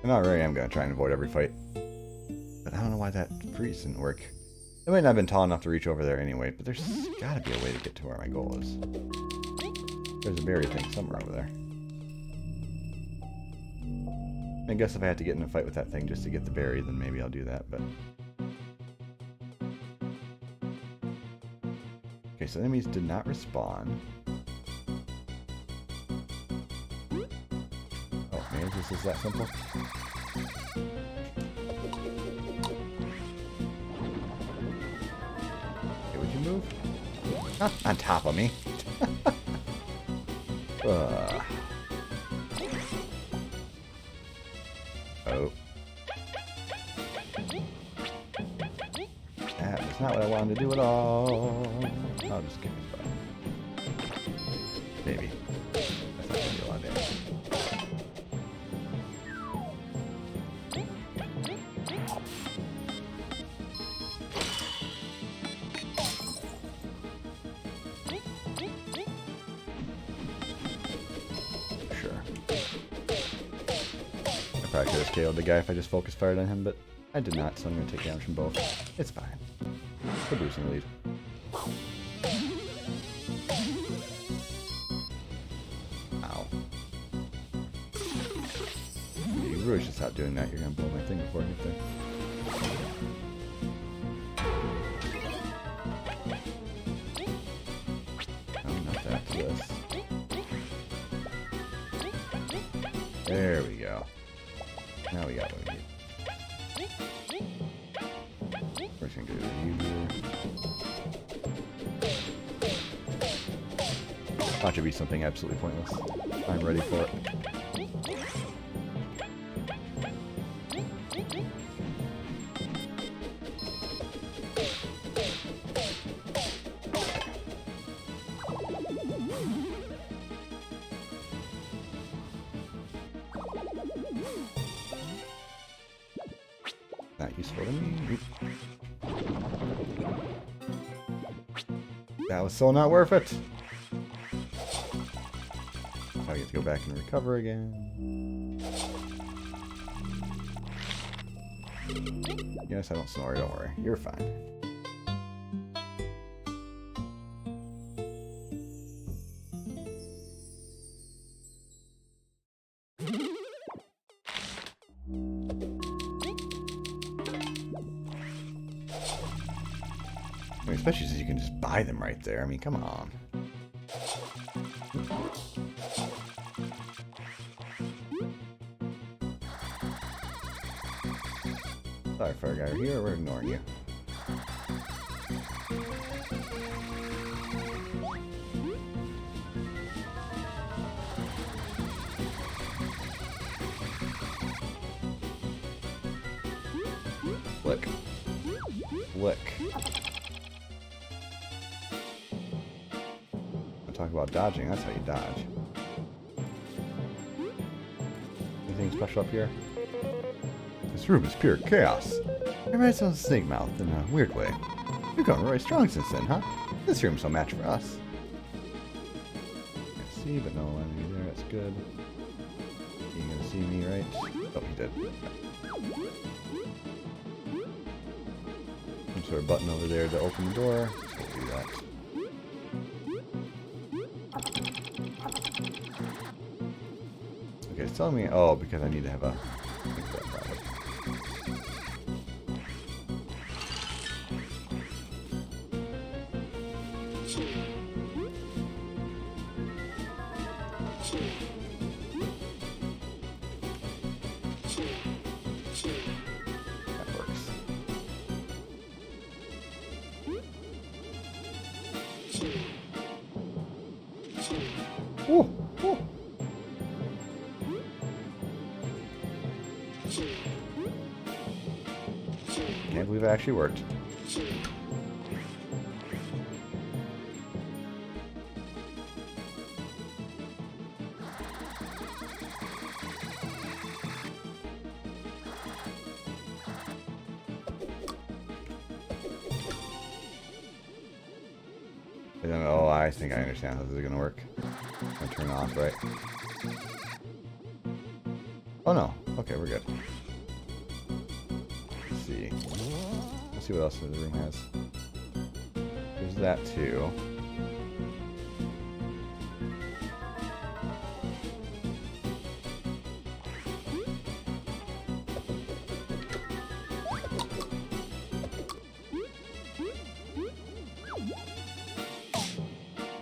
And already I'm going to try and avoid every fight. But I don't know why that freeze didn't work. It might not have been tall enough to reach over there anyway, but there's got to be a way to get to where my goal is. There's a berry thing somewhere over there. I guess if I had to get in a fight with that thing just to get the berry, then maybe I'll do that, but... Okay, so enemies did not respawn. Oh, maybe this is that simple? Okay, would you move? Not on top of me. Oh. That was not what I wanted to do at all. I'll just kick his butt. Maybe. That's not going to do a lot of damage. Sure. Probably could have scaled the guy if I just focus fired on him, but I did not, so I'm going to take damage from both. It's fine. We're boosting the lead. Ow. You really should stop doing that. You're going to blow my thing before I get there. Oh, not that. This. There we go. Now we got what we need. We're just gonna go to you here. Watch it be something absolutely pointless. I'm ready for it. Not useful to me. That was so not worth it. I get to go back and recover again. Yes, I don't snore, don't worry. You're fine. I mean, especially since you can just buy them right there. I mean, come on. Sorry, fire guy here. We're ignoring you. Flick. Flick. Talk about dodging, that's how you dodge. Anything special up here? This room is pure chaos. It reminds me of Snakemouth in a weird way. You've gotten really strong since then, huh? This room's no match for us. Can't see, but no enemy there, that's good. You gonna see me, right? Oh, he did. Some sort of button over there to open the door. Let's do that. Okay, it's telling me, oh, because I need to have a... That works. Ooh, ooh. Can't believe it actually worked. Oh, I think I understand how this is going to work. I turn off, right? Oh no. Okay, we're good. Let's see. Let's see what else the room has. There's that too.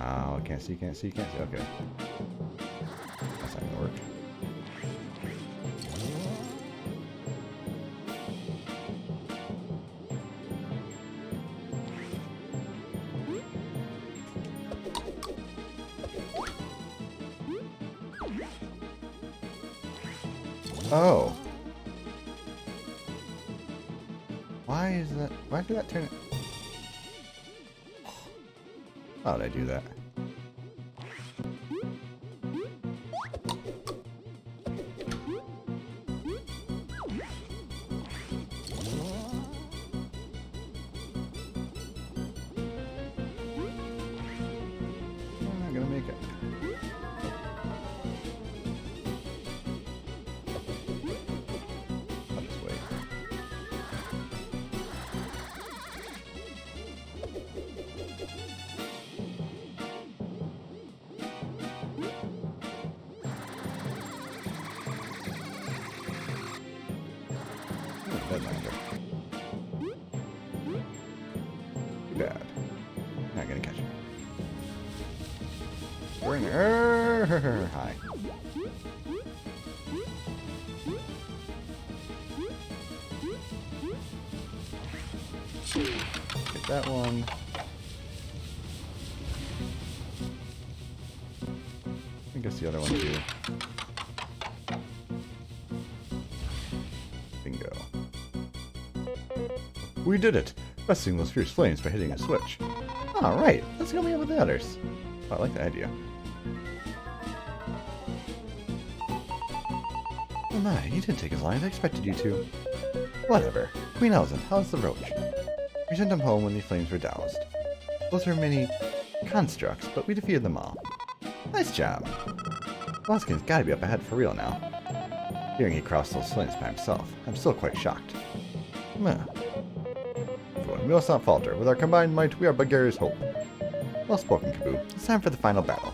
Oh, can't see, can't see, can't see. Okay. That's not gonna work. Oh. Why is that? Why did that turn it? How did I do that? I'm not gonna make it. Doesn't matter. Too bad. Not gonna catch him. Bring her. Hi. Get that one. I guess the other one too. Bingo. We did it! Besting those fierce flames by hitting a switch. Alright, let's go meet up with the others. Oh, I like the idea. Oh my, you didn't take as long as I expected you to. Whatever. Queen Elzin, how's the roach? We sent him home when the flames were doused. Those were many constructs, but we defeated them all. Nice job. Wasp King's gotta be up ahead for real now. Hearing he crossed those flames by himself, I'm still quite shocked. Meh. Everyone, we must not falter. With our combined might, we are Bugaria's hope. Well spoken, Kaboo. It's time for the final battle.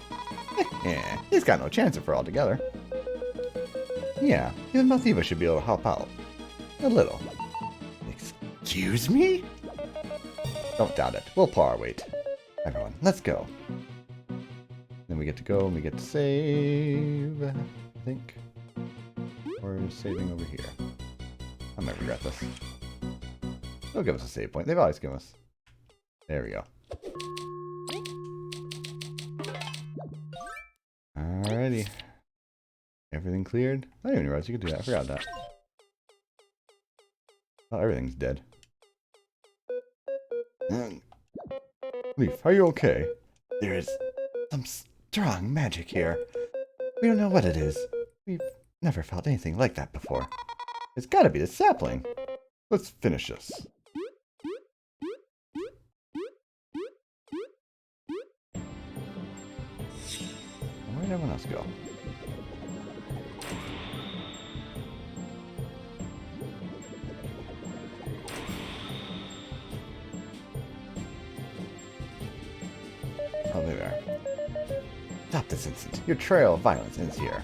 He's got no chance if we're all together. Yeah, even Malthiva should be able to help out. A little. Excuse me? Don't doubt it. We'll pull our weight. Everyone, let's go. Then we get to go and we get to save, I think. Or saving over here. I might regret this. They'll give us a save point. They've always given us. There we go. Alrighty. Everything cleared? I didn't even realize you could do that. I forgot that. Oh, everything's dead. Leaf, are you okay? There is some strong magic here. We don't know what it is. We've never felt anything like that before. It's gotta be the sapling. Let's finish this. Where'd everyone else go? Oh, there they are. Stop this instant. Your trail of violence ends here.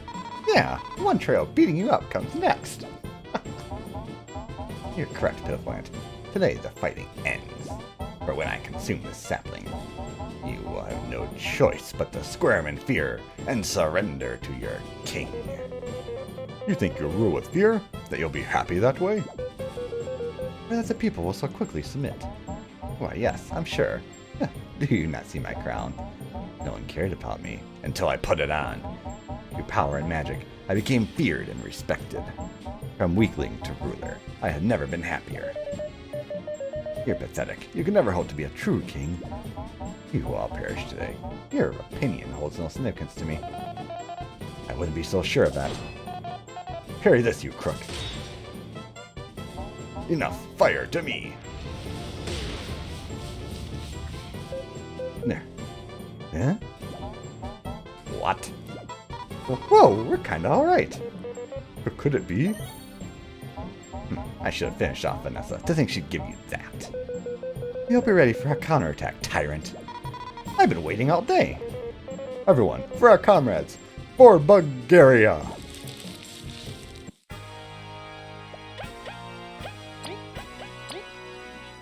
Yeah, one trail beating you up comes next. You're correct, Pitiflant. Today the fighting ends. For when I consume this sapling, you will have no choice but to squirm in fear and surrender to your king. You think you'll rule with fear? That you'll be happy that way? Or that the people will so quickly submit? Why, yes, I'm sure. Do you not see my crown? No one cared about me until I put it on. Through power and magic, I became feared and respected. From weakling to ruler, I had never been happier. You're pathetic. You can never hope to be a true king. You will all perish today. Your opinion holds no significance to me. I wouldn't be so sure of that. Carry this, you crook. Enough fire to me. There. Huh? What? Whoa, we're kinda alright. But could it be? I should have finished off Vanessa. To think she'd give you that. We hope you're ready for a counterattack, tyrant. I've been waiting all day. Everyone, for our comrades, for Bugaria!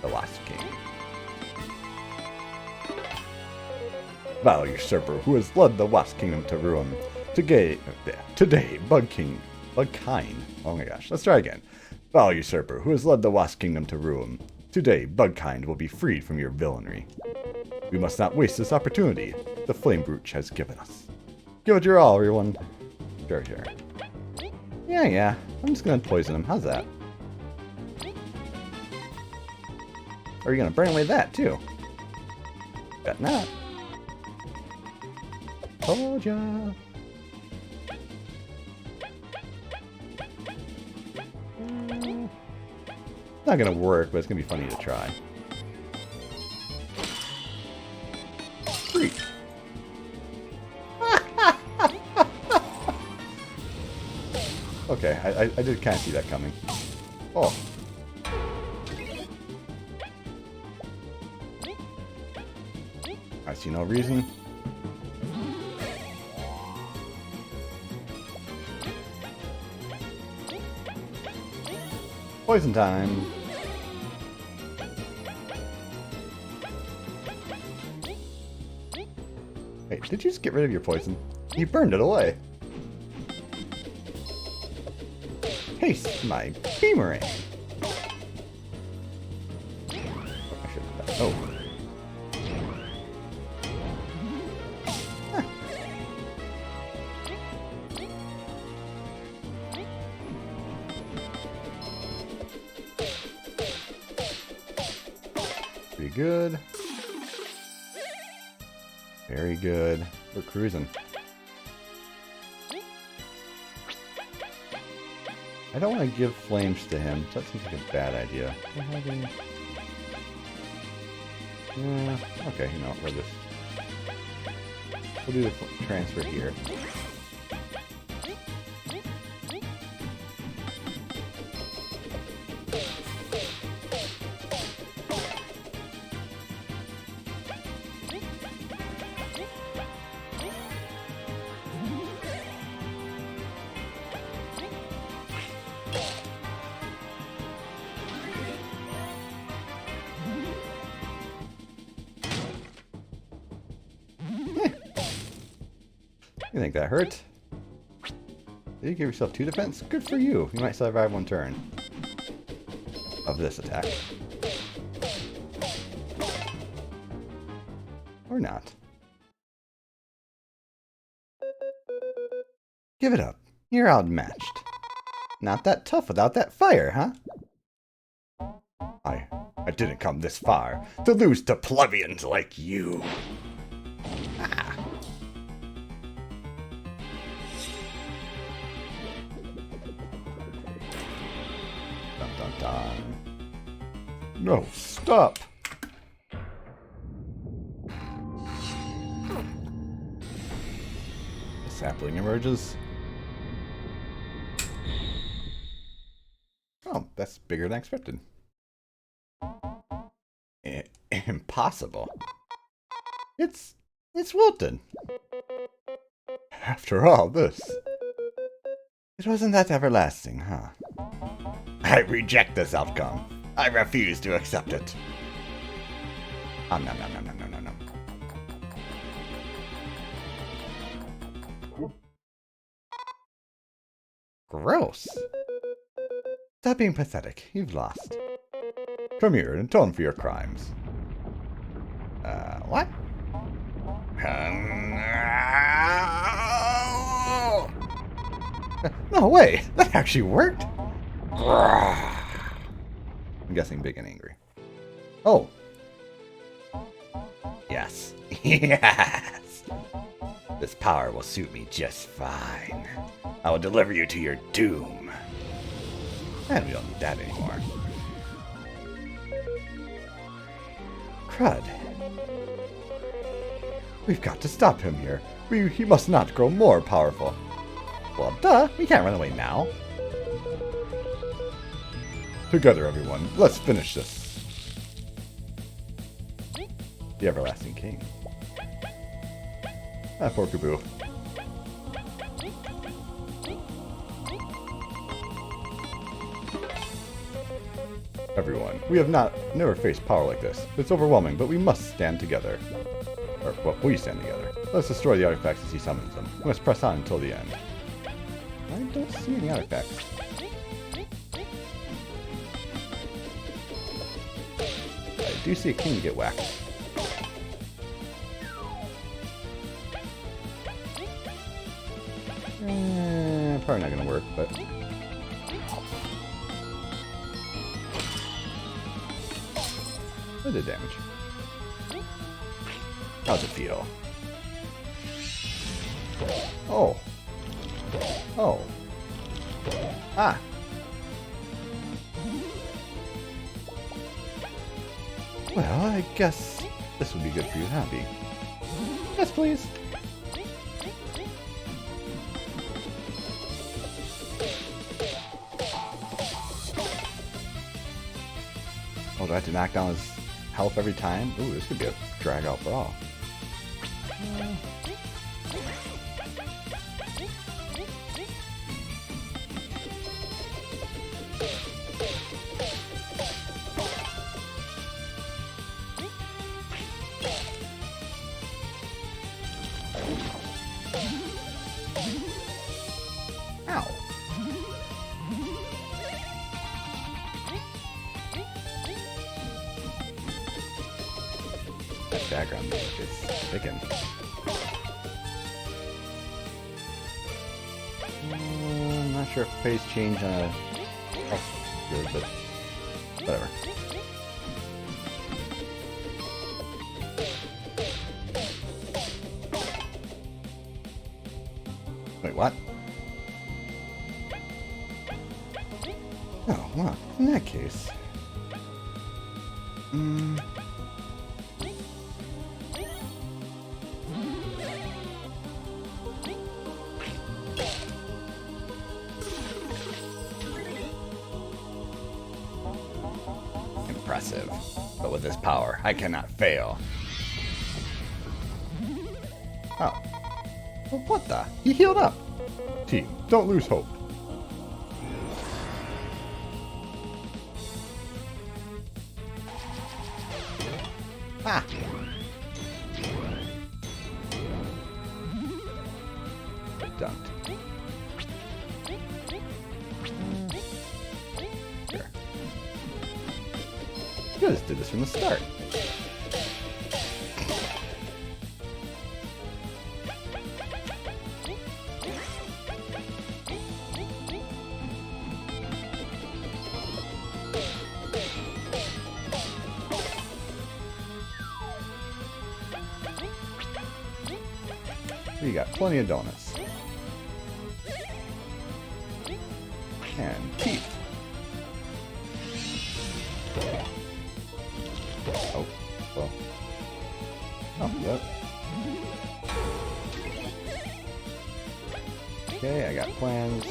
The Wasp King. Vile usurper who has led the Wasp Kingdom to ruin. Today, Bugkind. Oh my gosh, let's try again. Vile usurper who has led the Wasp Kingdom to ruin. Today, Bugkind will be freed from your villainy. We must not waste this opportunity the Flame Brooch has given us. Give it your all, everyone. Sure. Yeah. I'm just gonna poison him. How's that? Or are you gonna burn away that, too? Bet not. Told ya. It's not gonna work, but it's gonna be funny to try. Freak. Okay, I did kind of see that coming. Oh. I see no reason. Poison time. Wait, did you just get rid of your poison? You burned it away. Taste my beamerang. Oh. Huh. Pretty good. Very good. We're cruising. I don't want to give flames to him. That seems like a bad idea. Yeah, okay, you know, we'll do the transfer here. You think that hurt? Did you give yourself 2 defense? Good for you. You might survive 1 turn of this attack. Or not. Give it up. You're outmatched. Not that tough without that fire, huh? I didn't come this far to lose to plebeians like you. Ah. Dun dun dun. No, stop. The sapling emerges. Oh, that's bigger than expected. Impossible. It's wilted. After all this. It wasn't that everlasting, huh? I reject this outcome. I refuse to accept it. Nom nom nom nom nom nom nom. Gross. Stop being pathetic. You've lost. Come here and atone for your crimes. What? No way! That actually worked! I'm guessing big and angry. Oh. Yes. Yes! This power will suit me just fine. I will deliver you to your doom. And we don't need that anymore. Crud. We've got to stop him here. He must not grow more powerful. Well, duh, we can't run away now. Together, everyone, let's finish this. The Everlasting King. Ah, poor Kaboo. Everyone, we have never faced power like this. It's overwhelming, but we must stand together. Or, well, we stand together. Let's destroy the artifacts as he summons them. We must press on until the end. I don't see any artifacts. I do see a king get whacked. Probably not gonna work, but... It did damage. How's it feel? Oh. Oh. Ah. Well, I guess this would be good for you, huh, Bee? Yes, please. Oh, do I have to knock down his health every time? Ooh, this could be a drag-out brawl. background music is sticking. I'm not sure if pace change on a... Oh, good, but whatever. Wait, what? Oh, well, in that case... Impressive. But with this power, I cannot fail. Oh. Well, what the? He healed up. Team, don't lose hope. Ah! Dunked. Sure. You just did this from the start. We got plenty of donuts. And teeth. Oh, well. Oh, yep. Okay, I got plans.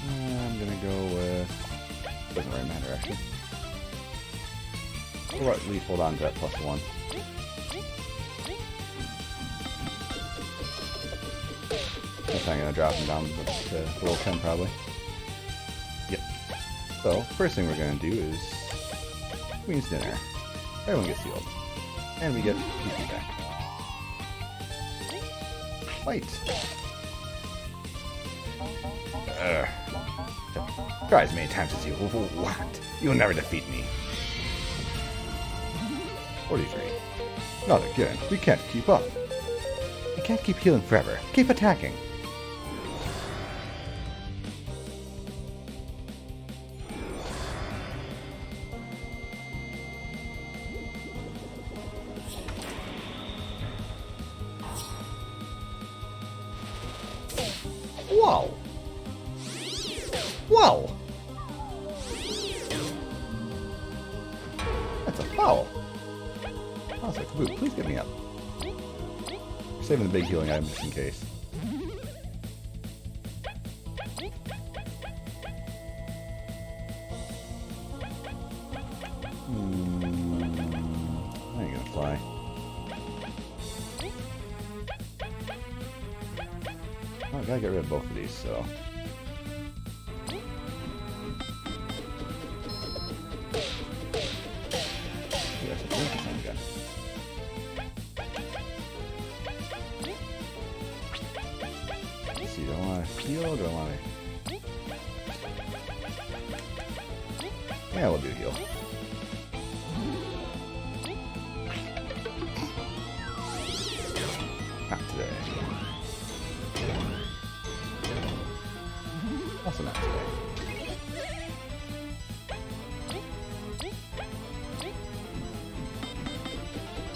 I'm gonna go with... Doesn't really matter, actually. We'll at least hold on to that +1. That's not gonna drop him down to below 10, probably. Yep. So, first thing we're gonna do is... Queen's Dinner. Everyone gets healed. And we get PP back. Fight! Try as many times as you want. You'll never defeat me. 43. Not again. We can't keep up. You can't keep healing forever. Keep attacking. Whoa! Whoa! That's a foul. I was like, Kaboot, please get me up. We're saving the big healing item just in case. I ain't gonna fly. Oh, I gotta get rid of both of these, so... Do I want to heal or do I want to... Yeah, we'll do heal. Not today. Also not today.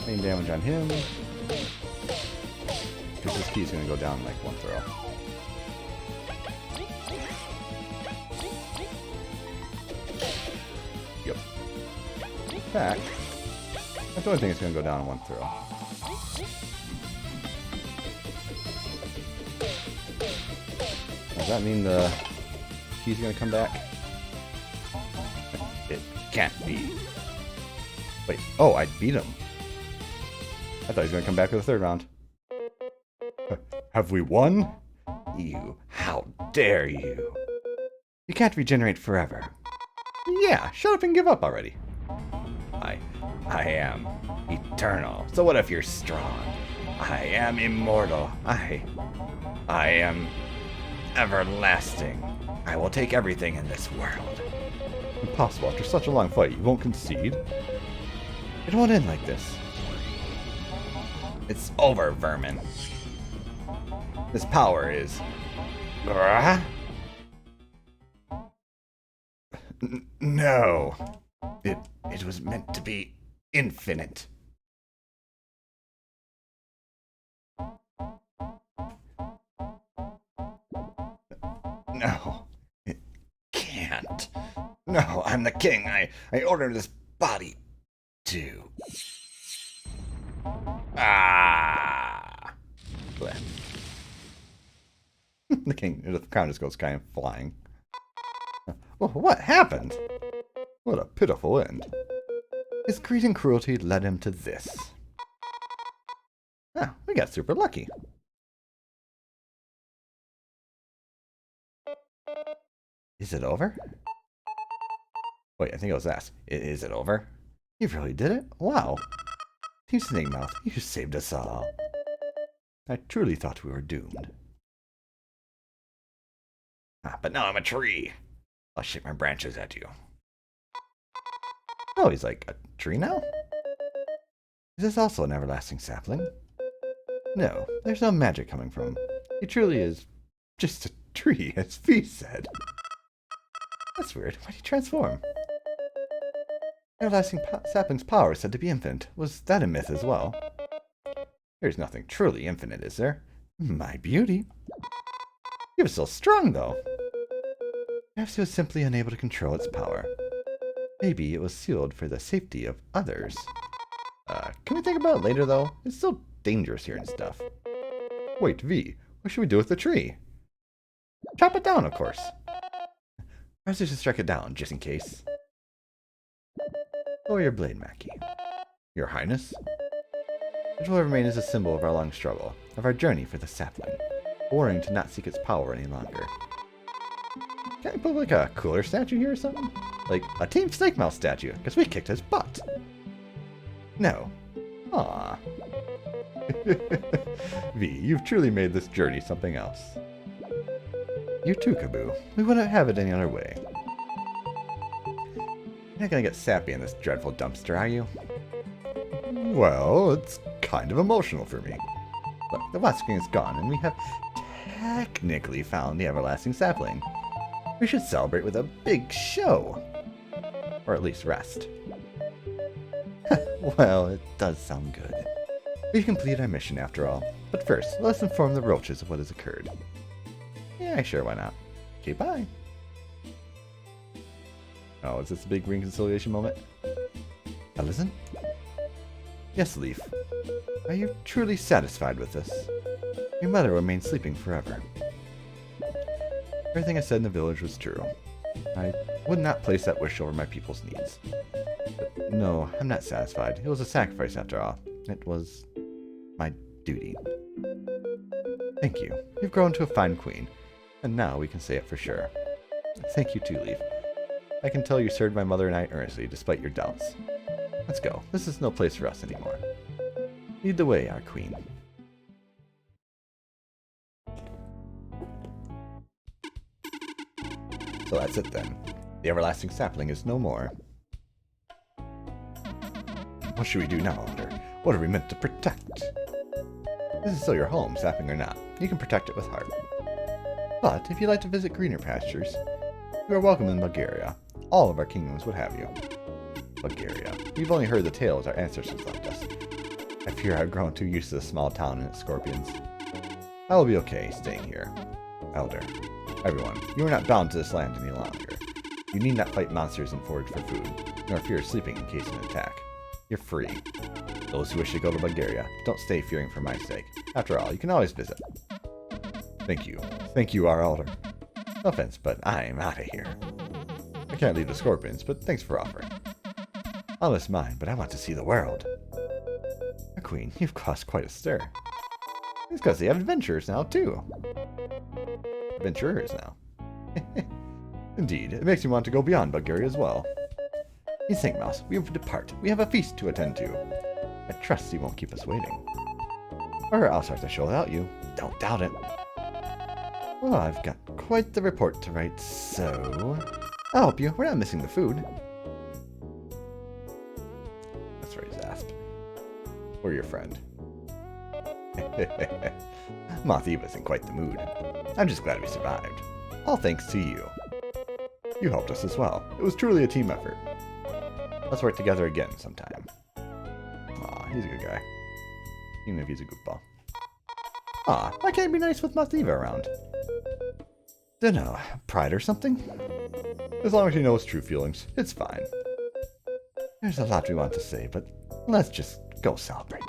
Main damage on him. Because this key's going to go down in like one throw. Yep. In fact, that's the only thing that's going to go down in one throw. Does that mean the key's going to come back? It can't be. Wait, oh, I beat him. I thought he was going to come back for the third round. Have we won? You, how dare you? You can't regenerate forever. Yeah, shut up and give up already. I am eternal. So what if you're strong? I am immortal. I am everlasting. I will take everything in this world. Impossible. After such a long fight, you won't concede? It won't end like this. It's over, vermin. This power is... No. It was meant to be infinite. No. It can't. No, I'm the king. I order this body to... Ah! Bleh. The crown just goes kind of flying. Well, what happened? What a pitiful end. His greed and cruelty led him to this. Ah, we got super lucky. Is it over? Wait, I think it was asked. Is it over? You really did it? Wow. Team Snakemouth, you saved us all. I truly thought we were doomed. But now I'm a tree. I'll shake my branches at you. Oh, he's like a tree now? Is this also an everlasting sapling? No, there's no magic coming from him. He truly is just a tree, as V said. That's weird. Why'd he transform? Everlasting sapling's power is said to be infinite. Was that a myth as well? There's nothing truly infinite, is there? My beauty. He was still strong, though. Perhaps he was simply unable to control its power. Maybe it was sealed for the safety of others. Can we think about it later, though? It's still dangerous here and stuff. Wait, V, what should we do with the tree? Chop it down, of course. Perhaps we should strike it down, just in case. Lower your blade, Mackie. Your Highness? It will remain as a symbol of our long struggle, of our journey for the sapling, warning to not seek its power any longer. Can I put like a cooler statue here or something? Like a Team Snakemouth statue, because we kicked his butt. No. Aww. V, you've truly made this journey something else. You too, Kaboo. We wouldn't have it any other way. You're not gonna get sappy in this dreadful dumpster, are you? Well, it's kind of emotional for me. Look, the Wasp King is gone, and we have technically found the Everlasting Sapling. We should celebrate with a big show. Or at least rest. Well, it does sound good. We've completed our mission after all. But first, let's inform the roaches of what has occurred. Yeah, sure, why not? Okay, bye. Oh, is this a big reconciliation moment? Ellison? Yes, Leaf. Are you truly satisfied with this? Your mother remains sleeping forever. Everything I said in the village was true. I would not place that wish over my people's needs. But no, I'm not satisfied. It was a sacrifice after all. It was my duty. Thank you. You've grown to a fine queen. And now we can say it for sure. Thank you too, Leaf. I can tell you served my mother and I earnestly, despite your doubts. Let's go. This is no place for us anymore. Lead the way, our queen. So that's it then. The Everlasting Sapling is no more. What should we do now, Elder? What are we meant to protect? This is still your home, sapling or not. You can protect it with heart. But if you'd like to visit greener pastures, you are welcome in Bugaria. All of our kingdoms would have you. Bugaria. We've only heard the tales our ancestors left us. I fear I've grown too used to the small town and its scorpions. I will be okay staying here. Elder. Everyone, you are not bound to this land any longer. You need not fight monsters and forage for food, nor fear sleeping in case of an attack. You're free. Those who wish to go to Bugaria, don't stay fearing for my sake. After all, you can always visit. Thank you. Thank you, our elder. No offense, but I'm out of here. I can't leave the scorpions, but thanks for offering. All is mine, but I want to see the world. A queen, you've caused quite a stir. It's because they have adventurers now, too. Adventurers now. Indeed, it makes me want to go beyond Bugaria as well. In Snakemouth, we have to depart. We have a feast to attend to. I trust he won't keep us waiting. Or I'll start the show without you. Don't doubt it. Well, I've got quite the report to write, so... I'll help you. We're not missing the food. That's right, Zasp. Or your friend. Moth Eva's in quite the mood. I'm just glad we survived. All thanks to you. You helped us as well. It was truly a team effort. Let's work together again sometime. Aw, he's a good guy. Even if he's a goofball. Aw, why can't I be nice with Moth Eva around? Dunno, pride or something? As long as you know it's true feelings, it's fine. There's a lot we want to say, but let's just go celebrate.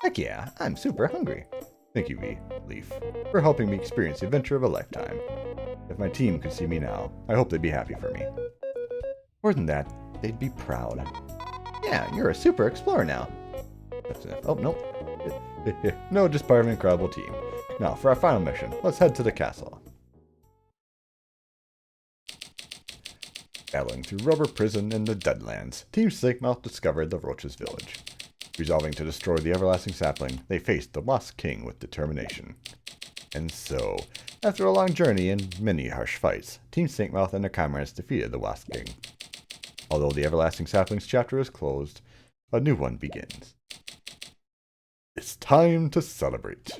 Heck yeah, I'm super hungry. Thank you, Leaf, for helping me experience the adventure of a lifetime. If my team could see me now, I hope they'd be happy for me. More than that, they'd be proud. Yeah, you're a super explorer now. That's enough. Oh, nope. No, just part of an incredible team. Now, for our final mission, let's head to the castle. Battling through Rubber Prison in the Deadlands, Team Snakemouth discovered the Roach's village. Resolving to destroy the Everlasting Sapling, they faced the Wasp King with determination. And so, after a long journey and many harsh fights, Team Snakemouth and their comrades defeated the Wasp King. Although the Everlasting Sapling's chapter is closed, a new one begins. It's time to celebrate.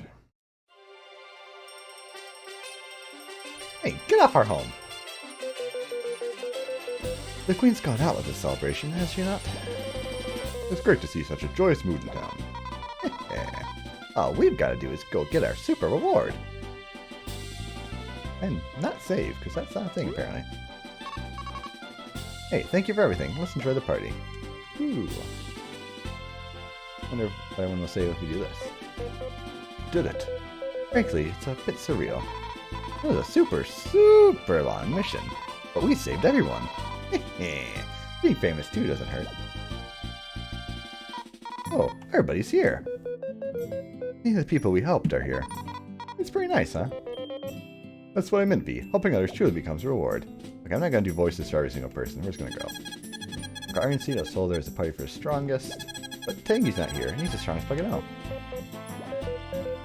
Hey, get off our home! The Queen's gone out with this celebration, has she not? It's great to see such a joyous mood in town. All we've got to do is go get our super reward. And not save, because that's not a thing, apparently. Hey, thank you for everything. Let's enjoy the party. Ooh. Wonder if anyone will say if we do this. Did it. Frankly, it's a bit surreal. It was a super long mission. But we saved everyone. Being famous too doesn't hurt. Oh, everybody's here. These are the people we helped are here. It's pretty nice, huh? That's what I meant, V. Helping others truly becomes a reward. Okay, I'm not gonna do voices for every single person. We're just gonna go. Iron Seed of Soul, there's a party for the strongest. But Tangy's not here, and he's the strongest bucket out.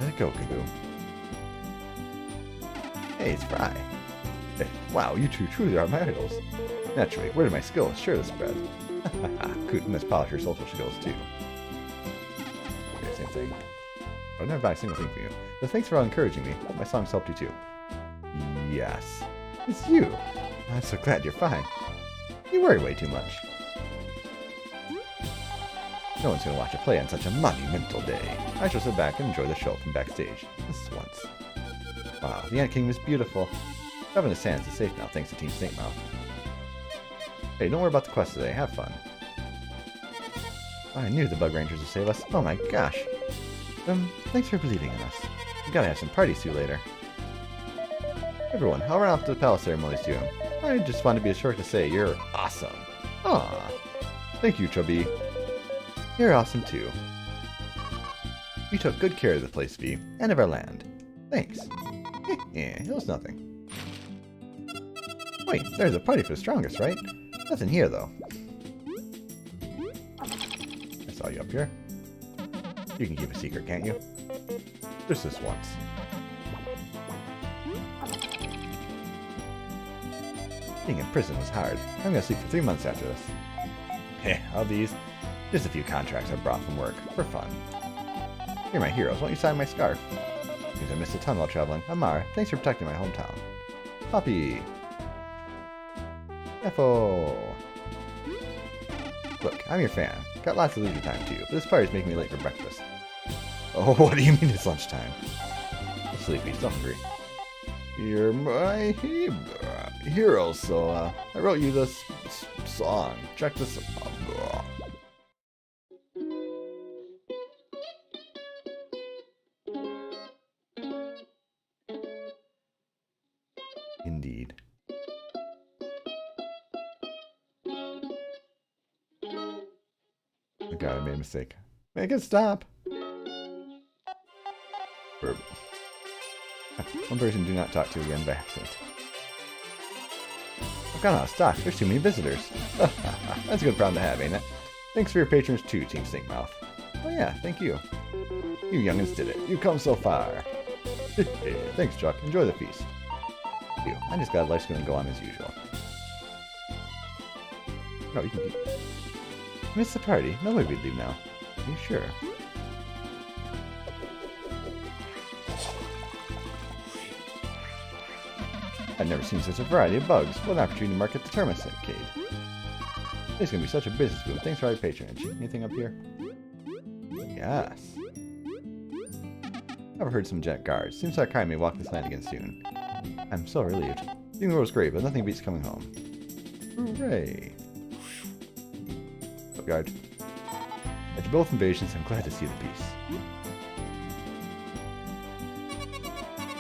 Let it go, Kaboo. Hey, it's Fry. Wow, you two truly are my idols. Naturally, where did my skills share the spread? Could let's polish your social skills too. Okay, same thing. I've never buy a single thing for you. But thanks for all encouraging me. My songs helped you too. Yes. It's you. I'm so glad you're fine. You worry way too much. No one's gonna watch a play on such a monumental day. I shall sit back and enjoy the show from backstage. This once. Wow, the Ant Kingdom is beautiful. Governor Sands is safe now thanks to Team Snakemouth. Hey, don't worry about the quest today. Have fun. Oh, I knew the Bug Rangers would save us. Oh my gosh. Thanks for believing in us. We gotta have some parties too later. Everyone, I'll run off to the palace ceremony soon. I just wanted to be sure to say you're awesome. Aw. Thank you, Chubby. You're awesome too. You took good care of the place, V, and of our land. Thanks. It was nothing. Wait, there's a party for the strongest, right? Nothing here, though. I saw you up here. You can keep a secret, can't you? Just this once. Being in prison was hard. I'm gonna sleep for 3 months after this. Heh, all these. Just a few contracts I brought from work, for fun. You're my heroes, won't you sign my scarf? Because I missed a ton while traveling. Amar, thanks for protecting my hometown. Poppy. Effo. Look, I'm your fan. Got lots of leisure time too, but this party's making me late for breakfast. Oh, what do you mean it's lunchtime? I'm sleepy, so hungry. You're my hero, so I wrote you this song. Check this out. Indeed. Oh god, I made a mistake. Make it stop! Verb. One person do not talk to again by accident. I've gone out of stock. There's too many visitors. That's a good problem to have, ain't it? Thanks for your patrons too, Team Snakemouth. Oh yeah, thank you. You youngins did it. You've come so far. Thanks, Chuck. Enjoy the feast. Phew, I just glad life's going to go on as usual. No, you can keep... Miss the party. No way we'd leave now. Are you sure? I've never seen such a variety of bugs. What an opportunity to market the termite arcade. This is going to be such a business boom. Thanks for our patronage. Anything up here? Yes. I've heard some jet guards. Seems like I may walk this land again soon. I'm so relieved. Seeing the world's great, but nothing beats coming home. Hooray! Oh, guard. After both invasions, I'm glad to see the peace.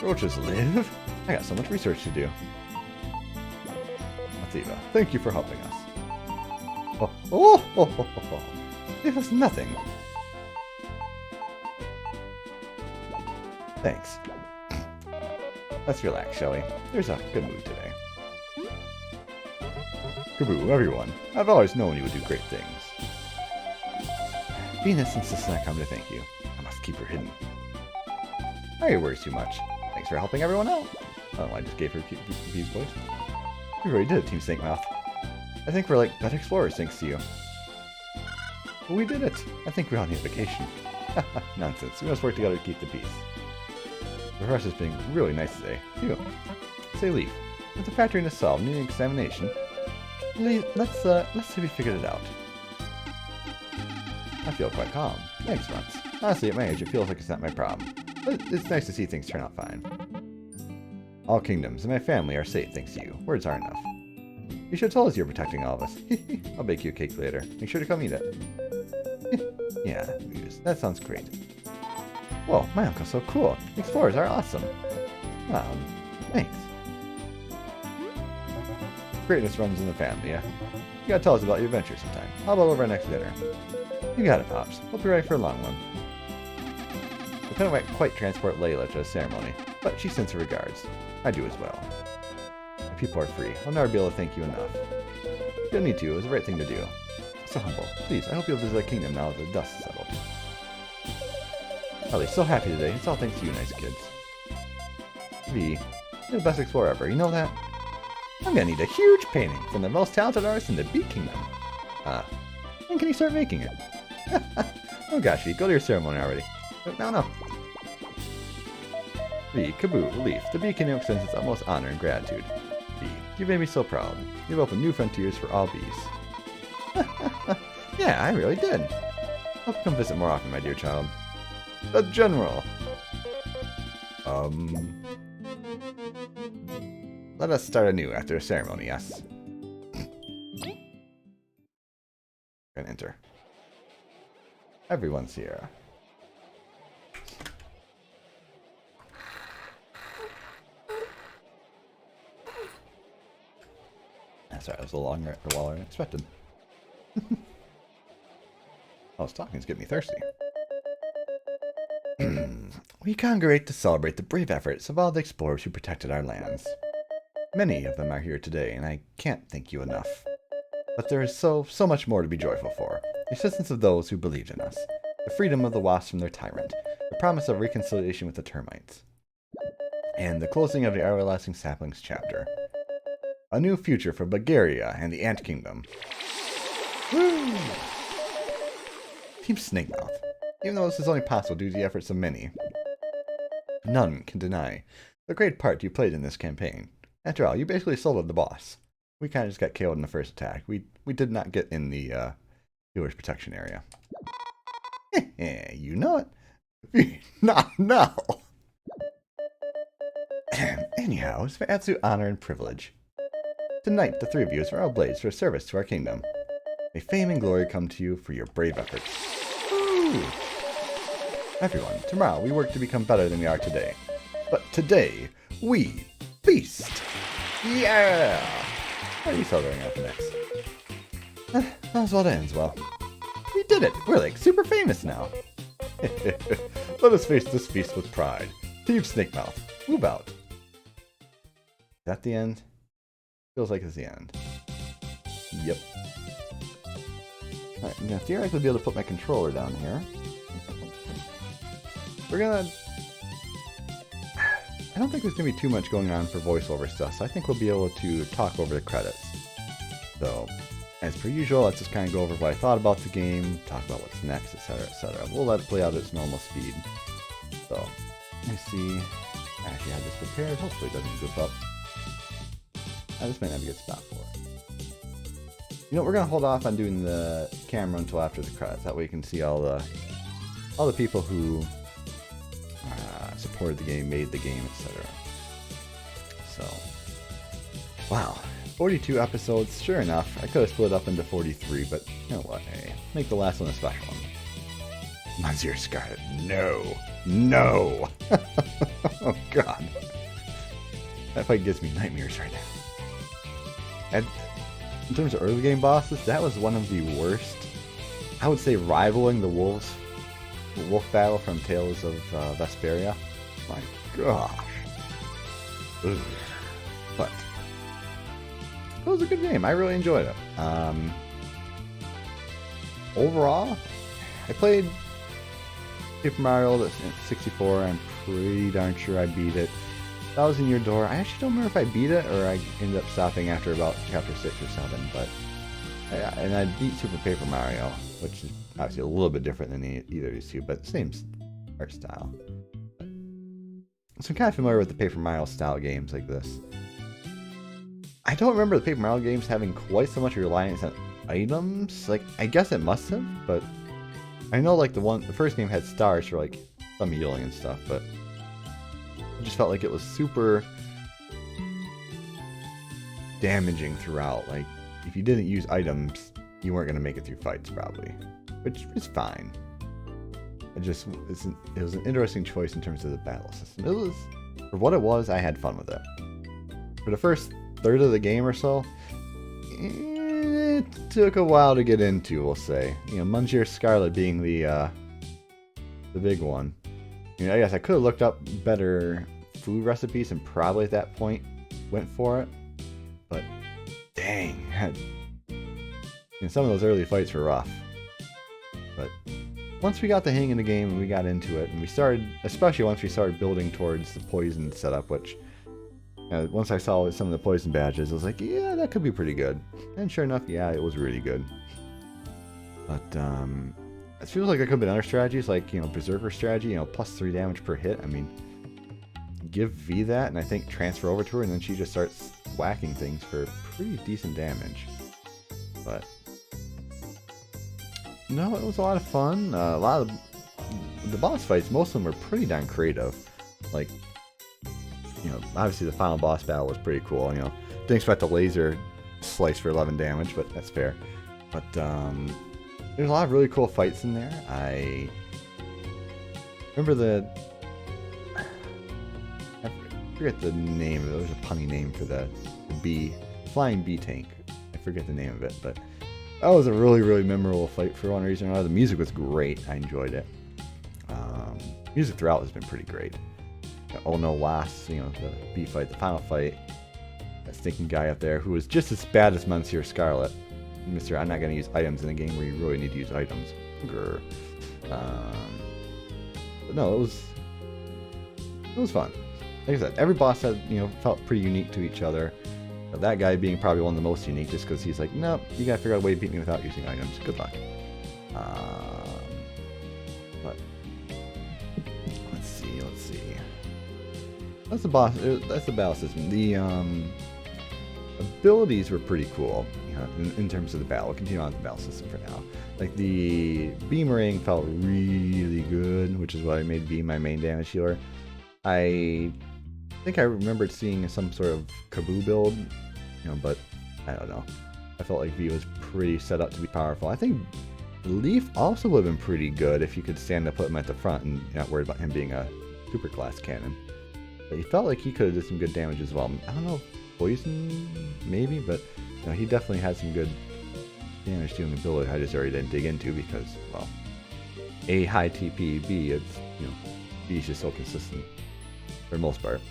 Roaches live? I got so much research to do. Athena, thank you for helping us. Oh. It was nothing. Thanks. Let's relax, shall we? There's a good mood today. Kaboo, everyone. I've always known you would do great things. Venus insists on I come to thank you. I must keep her hidden. I worry too much. Thanks for helping everyone out. Oh, I just gave her P's voice. We already did it, Team Snakemouth. I think we're like better explorers thanks to you. But we did it. I think we all need a vacation. Nonsense. We must work together to keep the peace. The rush has been really nice today. Phew. Say, Leaf, with the factory to solve, needing an examination, let's see if we figured it out. I feel quite calm. Thanks, Runs. Honestly, at my age, it feels like it's not my problem. But it's nice to see things turn out fine. All kingdoms and my family are safe thanks to you. Words aren't enough. You should tell us you're protecting all of us. I'll bake you a cake later. Make sure to come eat it. Yeah, Muse. That sounds great. Whoa, my uncle's so cool. Explorers are awesome. Thanks. Greatness runs in the family, yeah? You gotta tell us about your adventure sometime. How about over our next dinner? You got it, Pops. Hope you're ready for a long one. I couldn't quite transport Layla to a ceremony, but she sends her regards. I do as well. If people are free, I'll never be able to thank you enough. You don't need to. It was the right thing to do. So humble. Please, I hope you'll visit our kingdom now that the dust is settled. Ellie, so happy today. It's all thanks to you, nice kids. V, you're the best explorer ever. You know that? I'm gonna need a huge painting from the most talented artist in the Bee Kingdom. When can you start making it? Oh gosh, V, go to your ceremony already. No. V, Kaboo, Leaf, the Bee Kingdom extends its utmost honor and gratitude. V, you've made me so proud. You've opened new frontiers for all bees. Yeah, I really did. Hope you come visit more often, my dear child. The General! Let us start anew after a ceremony, yes? And enter. Everyone's here. That's right, it was a longer while than expected. I was talking to get me thirsty. We congregate to celebrate the brave efforts of all the explorers who protected our lands. Many of them are here today, and I can't thank you enough. But there is so much more to be joyful for. The assistance of those who believed in us, the freedom of the wasps from their tyrant, the promise of reconciliation with the termites, and the closing of the Everlasting Saplings chapter. A new future for Bugaria and the Ant Kingdom. Woo! Team Snakemouth. Even though this is only possible due to the efforts of many, none can deny the great part you played in this campaign. After all, you basically soloed the boss. We kind of just got killed in the first attack. We did not get in the healer's protection area. You know it. Not now. Anyhow, it's my absolute honor and privilege. Tonight, the three of you are all blazed for service to our kingdom. May fame and glory come to you for your brave efforts. Woo! Everyone, tomorrow we work to become better than we are today. But today, we feast! Yeah! What are you celebrating after next? All's well that ends well. We did it! We're like super famous now. Let us face this feast with pride. Team Snakemouth, move out. Is that the end? Feels like it's the end. Yep. Alright, I'm gonna theoretically be able to put my controller down here. we're gonna... I don't think there's gonna be too much going on for voiceover stuff, so I think we'll be able to talk over the credits. So, as per usual, let's just kind of go over what I thought about the game, talk about what's next, etc, etc. We'll let it play out at its normal speed. So, let me see. I actually had this prepared. Hopefully it doesn't goof up. This might not be a good spot for it. You know, we're gonna hold off on doing the camera until after the credits. That way you can see all the people who supported the game, made the game, etc. So, wow, 42 episodes. Sure enough, I could have split up into 43, but you know what? Hey, make the last one a special one. Monsieur Scarlet, no, no. Oh God, that fight gives me nightmares right now. And in terms of early game bosses, that was one of the worst. I would say rivaling the wolf battle from Tales of Vesperia. My gosh. Ugh. But it was a good game. I really enjoyed it. Overall, I played Paper Mario 64. I'm pretty darn sure I beat it. That was in your door. I actually don't remember if I beat it or I ended up stopping after about chapter 6 or 7. But I beat Super Paper Mario, which is obviously a little bit different than either of these two, but same art style. So I'm kind of familiar with the Paper Mario style games like this. I don't remember the Paper Mario games having quite so much reliance on items. Like, I guess it must have, but I know like the first game had stars for like some healing and stuff, but it just felt like it was super damaging throughout. Like, if you didn't use items, you weren't going to make it through fights probably, which is fine. It was an interesting choice in terms of the battle system. It was, for what it was, I had fun with it. For the first third of the game or so, it took a while to get into, we'll say. You know, Monsieur Scarlet being the big one. You know, I guess I could have looked up better food recipes and probably at that point went for it. But dang, some of those early fights were rough. But once we got the hang of the game and we got into it, and we started, especially once we started building towards the poison setup, which once I saw some of the poison badges, I was like, yeah, that could be pretty good. And sure enough, yeah, it was really good. But it feels like there could have been other strategies, like, you know, Berserker strategy, you know, +3 damage per hit. I mean, give V that, and I think transfer over to her, and then she just starts whacking things for pretty decent damage. But no, it was a lot of fun. A lot of the boss fights, most of them were pretty darn creative. Like, you know, obviously the final boss battle was pretty cool. You know, didn't expect the laser slice for 11 damage, but that's fair. But there's a lot of really cool fights in there. I remember I forget the name of it. There was a punny name for the flying bee tank. I forget the name of it, but that was a really, really memorable fight for one reason or another. The music was great. I enjoyed it. Music throughout has been pretty great. Oh no, Wasp, you know, the bee fight, the final fight. That stinking guy up there who was just as bad as Monsieur Scarlet. Mr. I'm not going to use items in a game where you really need to use items. Grr. But no, it was fun. Like I said, every boss had, you know, felt pretty unique to each other. That guy being probably one of the most unique, just because he's like, nope, you gotta figure out a way to beat me without using items. Good luck. But let's see. That's the boss. That's the battle system. The abilities were pretty cool, you know, in terms of the battle. We'll continue on with the battle system for now. Like the Beamerang felt really good, which is what I made V my main damage healer. I think I remembered seeing some sort of Kaboo build, you know, but I don't know. I felt like V was pretty set up to be powerful. I think Leaf also would have been pretty good if you could stand to put him at the front and you're not worried about him being a super class cannon. But he felt like he could have did some good damage as well. I don't know, poison maybe, but you know, he definitely had some good damage dealing ability I just already didn't dig into because, well, A, high TP, B, it's, you know, B is just so consistent for the most part.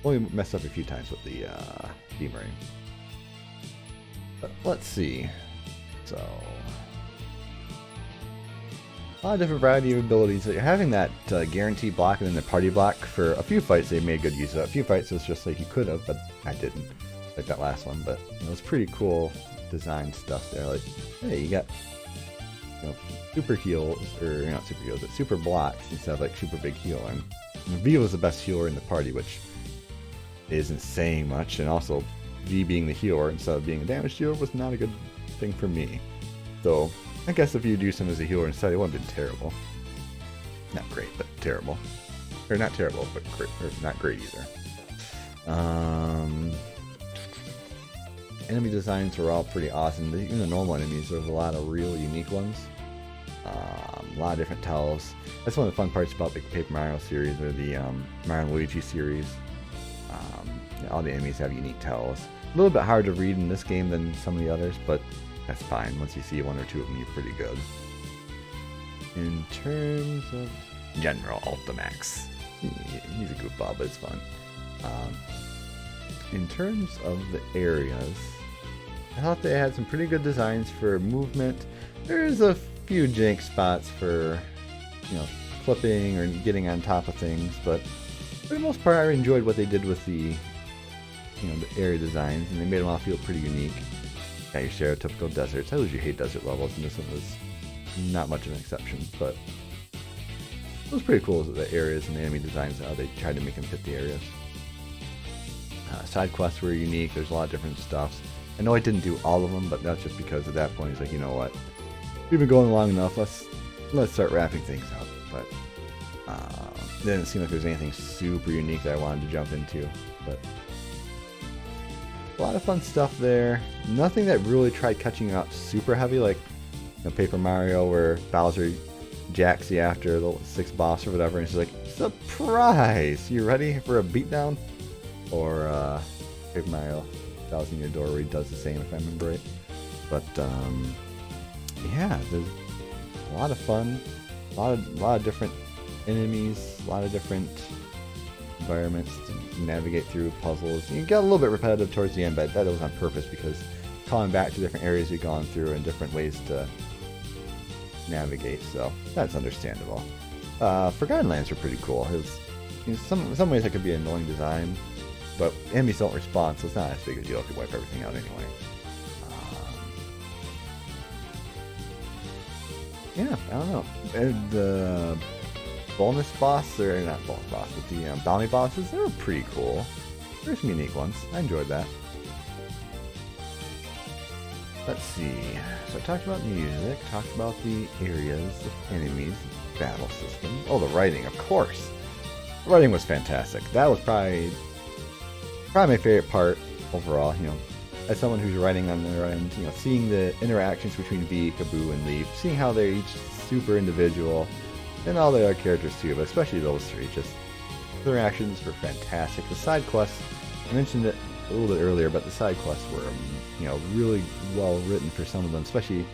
Only messed up a few times with the Beamerang. But let's see. So A lot of different variety of abilities. So you're having that guaranteed block and then the party block for a few fights. They made good use of it. A few fights it was just like you could have, but I didn't. Like that last one, but it was pretty cool design stuff there. Like, hey, you got super heals, or not super heals, but super blocks instead of like super big heal. And V was the best healer in the party, which isn't saying much. And also, V being the healer instead of being a damage dealer was not a good thing for me. So I guess if you do some as a healer instead, it wouldn't have been terrible. Not great, but terrible. Or not terrible, but great, or not great either. Enemy designs were all pretty awesome. Even the normal enemies, there was a lot of real unique ones. A lot of different tells. That's one of the fun parts about the Paper Mario series, or the Mario and Luigi series. All the enemies have unique tells. A little bit harder to read in this game than some of the others, but that's fine. Once you see one or two of them, you're pretty good. In terms of General Ultimax, he's a goofball, but it's fun. In terms of the areas, I thought they had some pretty good designs for movement. There's a few jank spots for, clipping or getting on top of things, but for the most part, I enjoyed what they did with the, the area designs, and they made them all feel pretty unique. Got your stereotypical deserts. I usually hate desert levels, and this one was not much of an exception, but it was pretty cool, the areas and the enemy designs, how they tried to make them fit the areas. Side quests were unique. There's a lot of different stuff. I know I didn't do all of them, but that's just because at that point he's like, you know what, we've been going long enough. Let's start wrapping things up. But it didn't seem like there was anything super unique that I wanted to jump into. But a lot of fun stuff there. Nothing that really tried catching up super heavy, like Paper Mario, where Bowser jacks you after the 6th boss or whatever, and she's like, surprise! You ready for a beatdown? Or Paper Mario Thousand Year Door, where he does the same, if I remember right. But yeah, there's a lot of fun, a lot of different enemies, a lot of different environments to navigate through, puzzles. You get a little bit repetitive towards the end, but that was on purpose because calling back to different areas you've gone through and different ways to navigate, so that's understandable. Forgotten Lands are pretty cool. In some ways it could be an annoying design, but enemies don't respond, so it's not as big a deal if you wipe everything out anyway. Yeah, I don't know. The bonus boss, or not bonus boss, but the bounty bosses, they were pretty cool. There's some unique ones. I enjoyed that. Let's see. So I talked about music, talked about the areas, the enemies, battle system. Oh, the writing, of course. The writing was fantastic. That was probably my favorite part overall. As someone who's writing on their end, seeing the interactions between V, Kaboo, and Leaf, seeing how they're each super individual, and all the other characters too, but especially those three, just the interactions were fantastic. The side quests, I mentioned it a little bit earlier, but the side quests were, really well written for some of them, especially,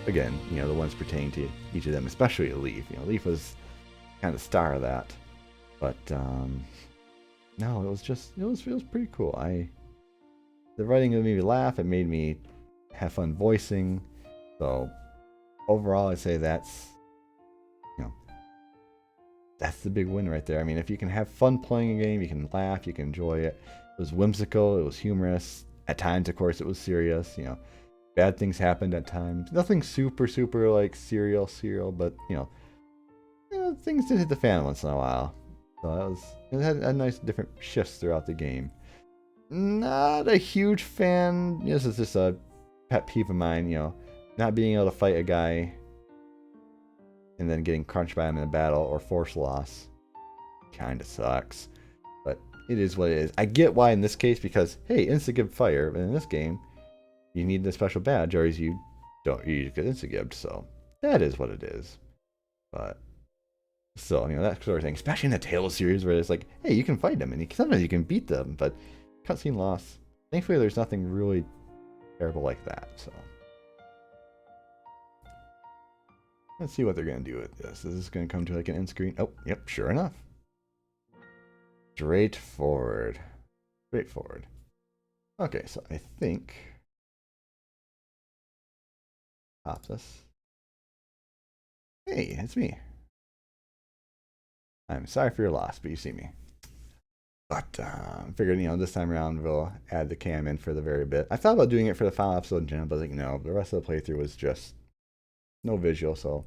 again, the ones pertaining to each of them, especially Leaf. Leaf was kind of the star of that, but no, it was pretty cool. The writing made me laugh. It made me have fun voicing. So overall, I'd say that's the big win right there. I mean, if you can have fun playing a game, you can laugh, you can enjoy it. It was whimsical. It was humorous. At times, of course, it was serious. Bad things happened at times. Nothing super like serial, but things did hit the fan once in a while. So it had a nice different shifts throughout the game. Not a huge fan. This is just a pet peeve of mine, not being able to fight a guy and then getting crunched by him in a battle or force loss. Kinda sucks. But it is what it is. I get why in this case, because hey, insta-gib fire, but in this game, you need the special badge, or you get insta-gibbed, so that is what it is. But still, that sort of thing, especially in the Tales series where it's like, hey, you can fight them, and sometimes you can beat them, but cutscene loss. Thankfully, there's nothing really terrible like that, so. Let's see what they're going to do with this. Is this going to come to like an end screen? Oh, yep, sure enough. Straightforward. Okay, so I think pop this. Hey, it's me. I'm sorry for your loss, but you see me. But figured, this time around we'll add the cam in for the very bit. I thought about doing it for the final episode in general, but I was like, no, the rest of the playthrough was just no visual. So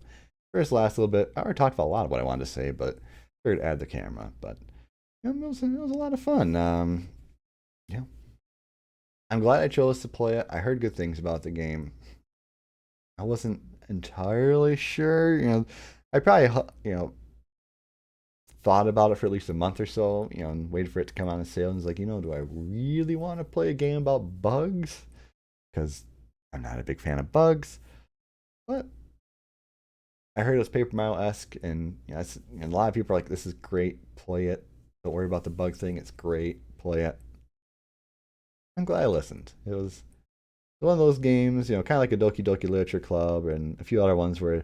first, last little bit, I already talked about a lot of what I wanted to say, but figured add the camera. But it was a lot of fun. Yeah, I'm glad I chose to play it. I heard good things about the game. I wasn't entirely sure. I probably thought about it for at least a month or so, and waited for it to come on sale. And was like, do I really want to play a game about bugs? Because I'm not a big fan of bugs. But I heard it was Paper Mario-esque, and, and a lot of people are like, this is great, play it. Don't worry about the bug thing, it's great, play it. I'm glad I listened. It was one of those games, kind of like a Doki Doki Literature Club and a few other ones where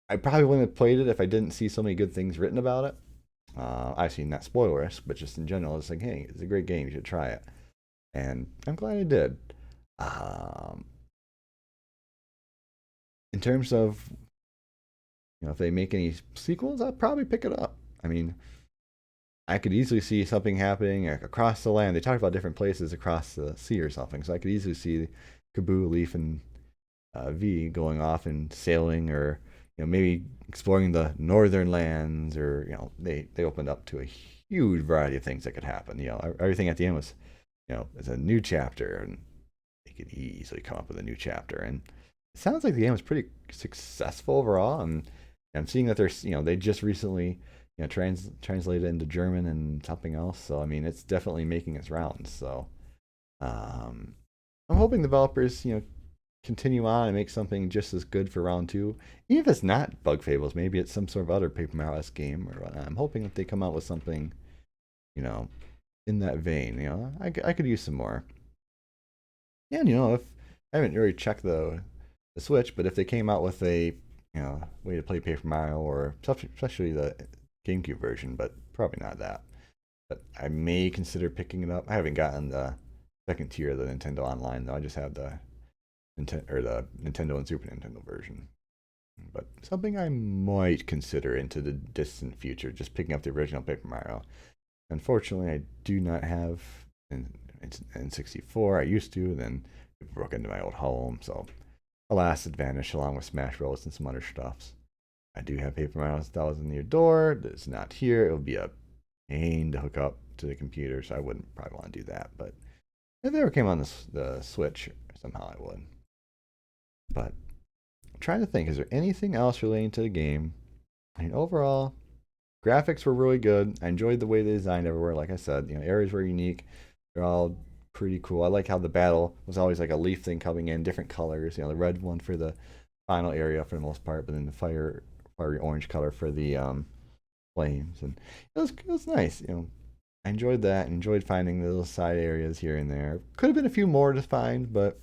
I probably wouldn't have played it if I didn't see so many good things written about it. Actually, not spoilers, but just in general, it's like, hey, it's a great game. You should try it. And I'm glad I did. Um, in terms of, if they make any sequels, I'll probably pick it up. I mean, I could easily see something happening across the land. They talked about different places across the sea or something, so I could easily see Kaboo, Leaf, and V going off and sailing, or maybe exploring the northern lands, or they opened up to a huge variety of things that could happen. Everything at the end was it's a new chapter, and they could easily come up with a new chapter. And it sounds like the game was pretty successful overall. And I'm seeing that there's they just recently translated into German and something else. So I mean, it's definitely making its rounds. So I'm hoping developers continue on and make something just as good for round two. Even if it's not Bug Fables, maybe it's some sort of other Paper Mario-esque game or whatnot. I'm hoping that they come out with something, in that vein. I could use some more. And if I haven't really checked the Switch, but if they came out with a way to play Paper Mario, or especially the GameCube version, but probably not that. But I may consider picking it up. I haven't gotten the second tier of the Nintendo Online though. I just have the Nintendo and Super Nintendo version. But something I might consider into the distant future, just picking up the original Paper Mario. Unfortunately, I do not have an N64. I used to, then it broke into my old home, so alas, it vanished along with Smash Bros. And some other stuffs. I do have Paper Mario 1000 in your door. It's not here. It would be a pain to hook up to the computer, so I wouldn't probably want to do that. But if it ever came on the Switch, somehow I would. But I'm trying to think, is there anything else relating to the game? I mean, overall, graphics were really good. I enjoyed the way they designed everywhere. Like I said, areas were unique. They're all pretty cool. I like how the battle was always like a leaf thing coming in, different colors. The red one for the final area for the most part, but then the fiery orange color for the flames, and it was nice. I enjoyed that. And enjoyed finding the little side areas here and there. Could have been a few more to find, but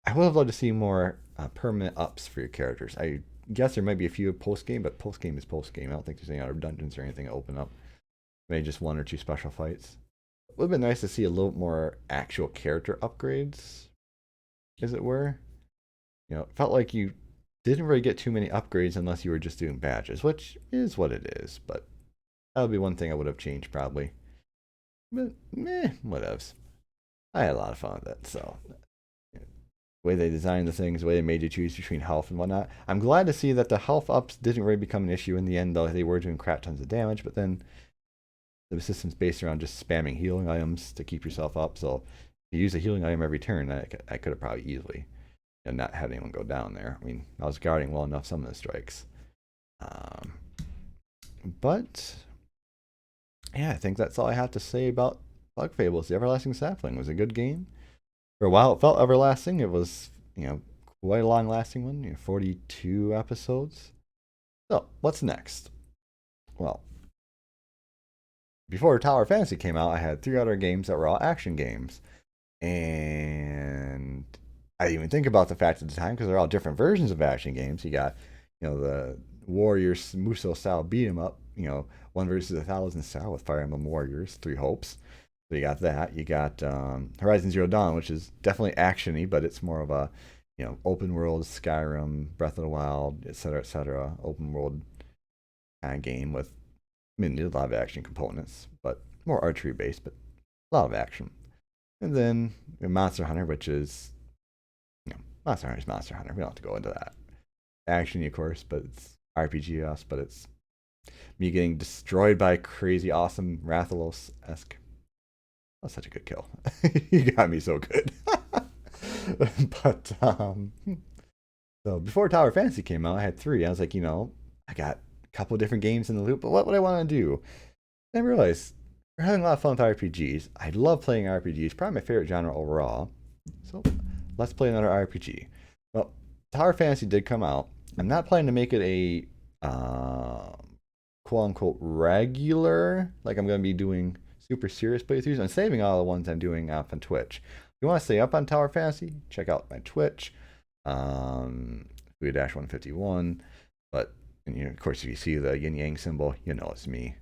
I would have loved to see more permanent ups for your characters. I guess there might be a few post game, but post game is post game. I don't think there's any other dungeons or anything to open up. Maybe just one or two special fights. It would have been nice to see a little more actual character upgrades, as it were. It felt like you didn't really get too many upgrades unless you were just doing badges, which is what it is. But that would be one thing I would have changed probably. But whatevs. I had a lot of fun with it. So the way they designed the things, the way they made you choose between health and whatnot. I'm glad to see that the health ups didn't really become an issue in the end, though they were doing crap tons of damage. But then the system's based around just spamming healing items to keep yourself up. So if you use a healing item every turn, I could have probably easily not had anyone go down there. I mean, I was guarding well enough some of the strikes. But yeah, I think that's all I have to say about Bug Fables. The Everlasting Sapling was a good game. For a while, it felt everlasting. It was, quite a long-lasting one. 42 episodes. So, what's next? Well, before Tower Fantasy came out, I had 3 other games that were all action games, and I didn't even think about the fact at the time because they're all different versions of action games. You got, the Warriors Muso style beat 'em up. One versus 1,000 style with Fire Emblem Warriors, 3 Hopes. So you got that. You got Horizon Zero Dawn, which is definitely actiony, but it's more of a open world, Skyrim, Breath of the Wild, etc. Open world kind of game with, I mean, a lot of action components, but more archery based, but a lot of action. And then Monster Hunter, which is, Monster Hunter is Monster Hunter. We don't have to go into that. Action, of course, but it's RPG-esque, but it's me getting destroyed by crazy, awesome Rathalos-esque. That's such a good kill. He got me so good. But so before Tower Fantasy came out, I had 3. I was like, I got a couple different games in the loop, but what would I want to do? And I realized we're having a lot of fun with RPGs. I love playing RPGs, probably my favorite genre overall. So let's play another RPG. Well, Tower Fantasy did come out. I'm not planning to make it a quote unquote regular, like I'm going to be doing super serious playthroughs. I'm saving all the ones I'm doing off on Twitch. If you want to stay up on Tower Fantasy, check out my Twitch, Fuuya-151. But and, of course, if you see the yin yang symbol, it's me.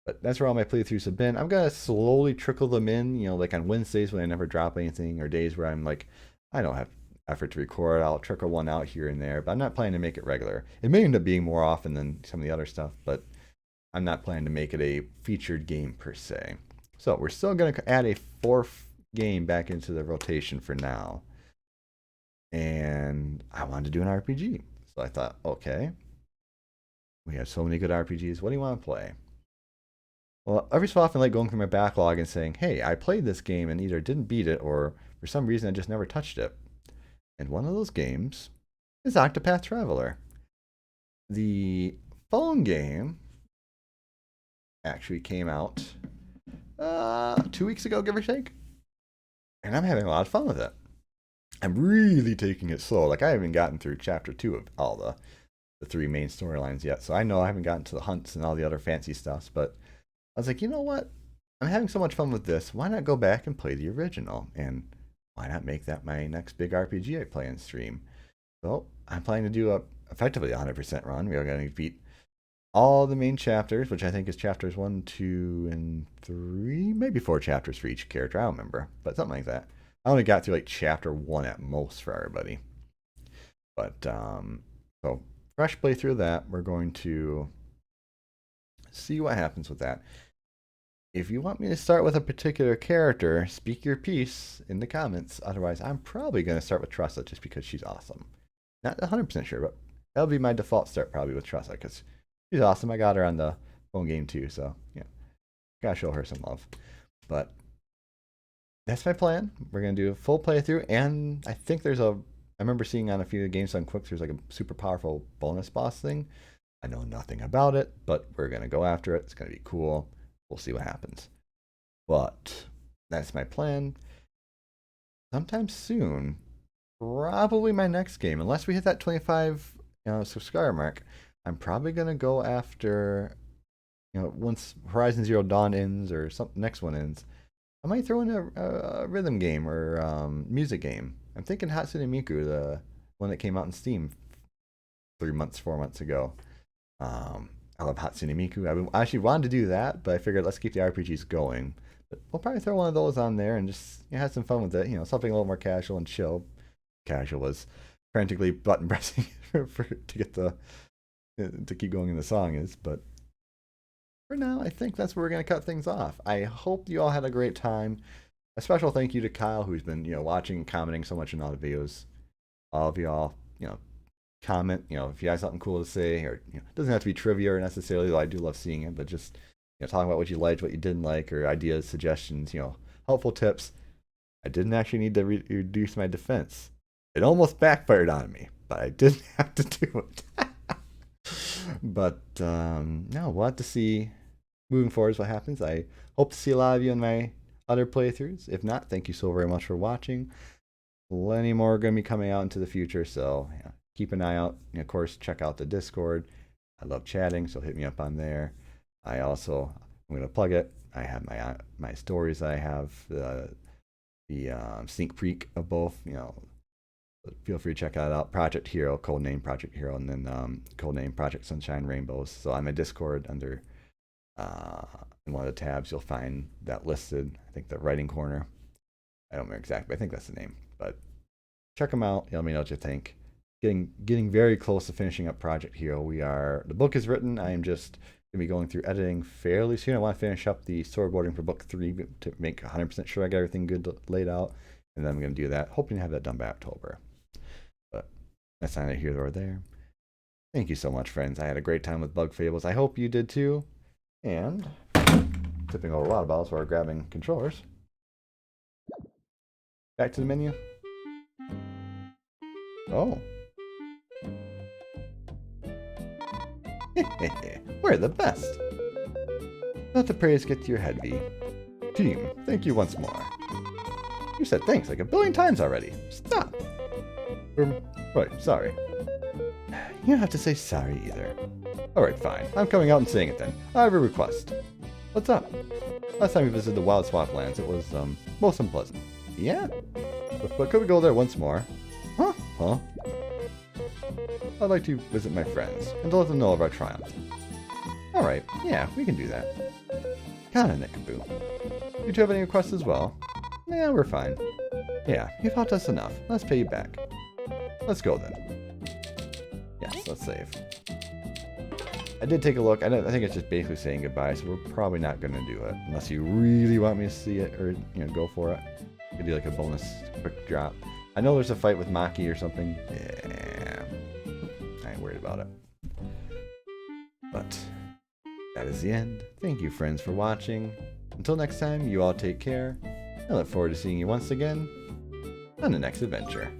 But that's where all my playthroughs have been. I'm gonna slowly trickle them in, like on Wednesdays when I never drop anything, or days where I'm like, I don't have effort to record. I'll trickle one out here and there, but I'm not planning to make it regular. It may end up being more often than some of the other stuff, but I'm not planning to make it a featured game per se. So we're still going to add a 4th game back into the rotation for now. And I wanted to do an RPG. So I thought, okay, we have so many good RPGs. What do you want to play? Well, every so often I like going through my backlog and saying, hey, I played this game and either didn't beat it or for some reason I just never touched it. And one of those games is Octopath Traveler. The phone game actually came out 2 weeks ago, give or take. And I'm having a lot of fun with it. I'm really taking it slow. Like, I haven't gotten through chapter 2 of all the 3 main storylines yet. So I know I haven't gotten to the hunts and all the other fancy stuffs. But I was like, you know what? I'm having so much fun with this. Why not go back and play the original? And why not make that my next big RPG I play and stream? So I'm planning to do effectively a 100% run. We are going to beat all the main chapters, which I think is chapters 1, 2, and 3, maybe 4 chapters for each character. I don't remember, but something like that. I only got through like chapter 1 at most for everybody. But so fresh playthrough of that. We're going to see what happens with that. If you want me to start with a particular character, speak your piece in the comments. Otherwise, I'm probably going to start with Tressa just because she's awesome. Not 100% sure, but that'll be my default start probably with Tressa because she's awesome. I got her on the phone game too, so gotta show her some love. But that's my plan. We're gonna do a full playthrough, and I think there's I remember seeing on a few games on Quick, there's like a super powerful bonus boss thing. I know nothing about it, but we're gonna go after it. It's gonna be cool. We'll see what happens. But that's my plan. Sometime soon, probably my next game, unless we hit that 25 subscriber mark. I'm probably gonna go after, once Horizon Zero Dawn ends or some next one ends, I might throw in a rhythm game or music game. I'm thinking Hatsune Miku, the one that came out in Steam 4 months ago. I love Hatsune Miku. I actually wanted to do that, but I figured let's keep the RPGs going. But we'll probably throw one of those on there and just have some fun with it. Something a little more casual and chill. Casual was frantically button pressing to get to keep going in the song is, but for now, I think that's where we're going to cut things off. I hope you all had a great time. A special thank you to Kyle, who's been, watching and commenting so much in all the videos. All of y'all, comment, if you have something cool to say, or, it doesn't have to be trivia or necessarily, though I do love seeing it, but just, talking about what you liked, what you didn't like, or ideas, suggestions, helpful tips. I didn't actually need to reduce my defense. It almost backfired on me, but I didn't have to do it. But no, we'll have to see moving forward what happens. I hope to see a lot of you in my other playthroughs. If not, thank you so very much for watching. Plenty more are going to be coming out into the future, so keep an eye out. And of course, check out the Discord. I love chatting, so hit me up on there. I'm going to plug it. I have my stories. I have the sneak peek of both. Feel free to check that out. Project Hero, codename Project Hero, and then codename Project Sunshine Rainbows. So on my Discord, under in one of the tabs, you'll find that listed. I think the writing corner. I don't remember exactly, but I think that's the name. But check them out. Let me know what you think. Getting very close to finishing up Project Hero. The book is written. I am just gonna be going through editing fairly soon. I want to finish up the storyboarding for book 3 to make 100% sure I got everything good laid out, and then I'm gonna do that. Hoping to have that done by October. But that's neither here nor there. Thank you so much, friends. I had a great time with Bug Fables. I hope you did too. And tipping over water bottles while we're grabbing controllers. Back to the menu. Oh. We're the best. Let the praise get to your head, V. Team, thank you once more. You said thanks like a billion times already. Stop. Right, sorry. You don't have to say sorry either. Alright, fine. I'm coming out and saying it then. I have a request. What's up? Last time we visited the Wild Swamplands, it was, most unpleasant. Yeah? But could we go there once more? Huh? Huh? I'd like to visit my friends, and to let them know of our triumph. Alright, yeah, we can do that. Kinda, Nickaboo. You two have any requests as well? Yeah, we're fine. Yeah, you've helped us enough. Let's pay you back. Let's go then. Yes, let's save. I did take a look. I think it's just basically saying goodbye, so we're probably not going to do it. Unless you really want me to see it, or, go for it. Could do like a bonus quick drop. I know there's a fight with Maki or something. Yeah. I ain't worried about it. But that is the end. Thank you, friends, for watching. Until next time, you all take care. I look forward to seeing you once again on the next adventure.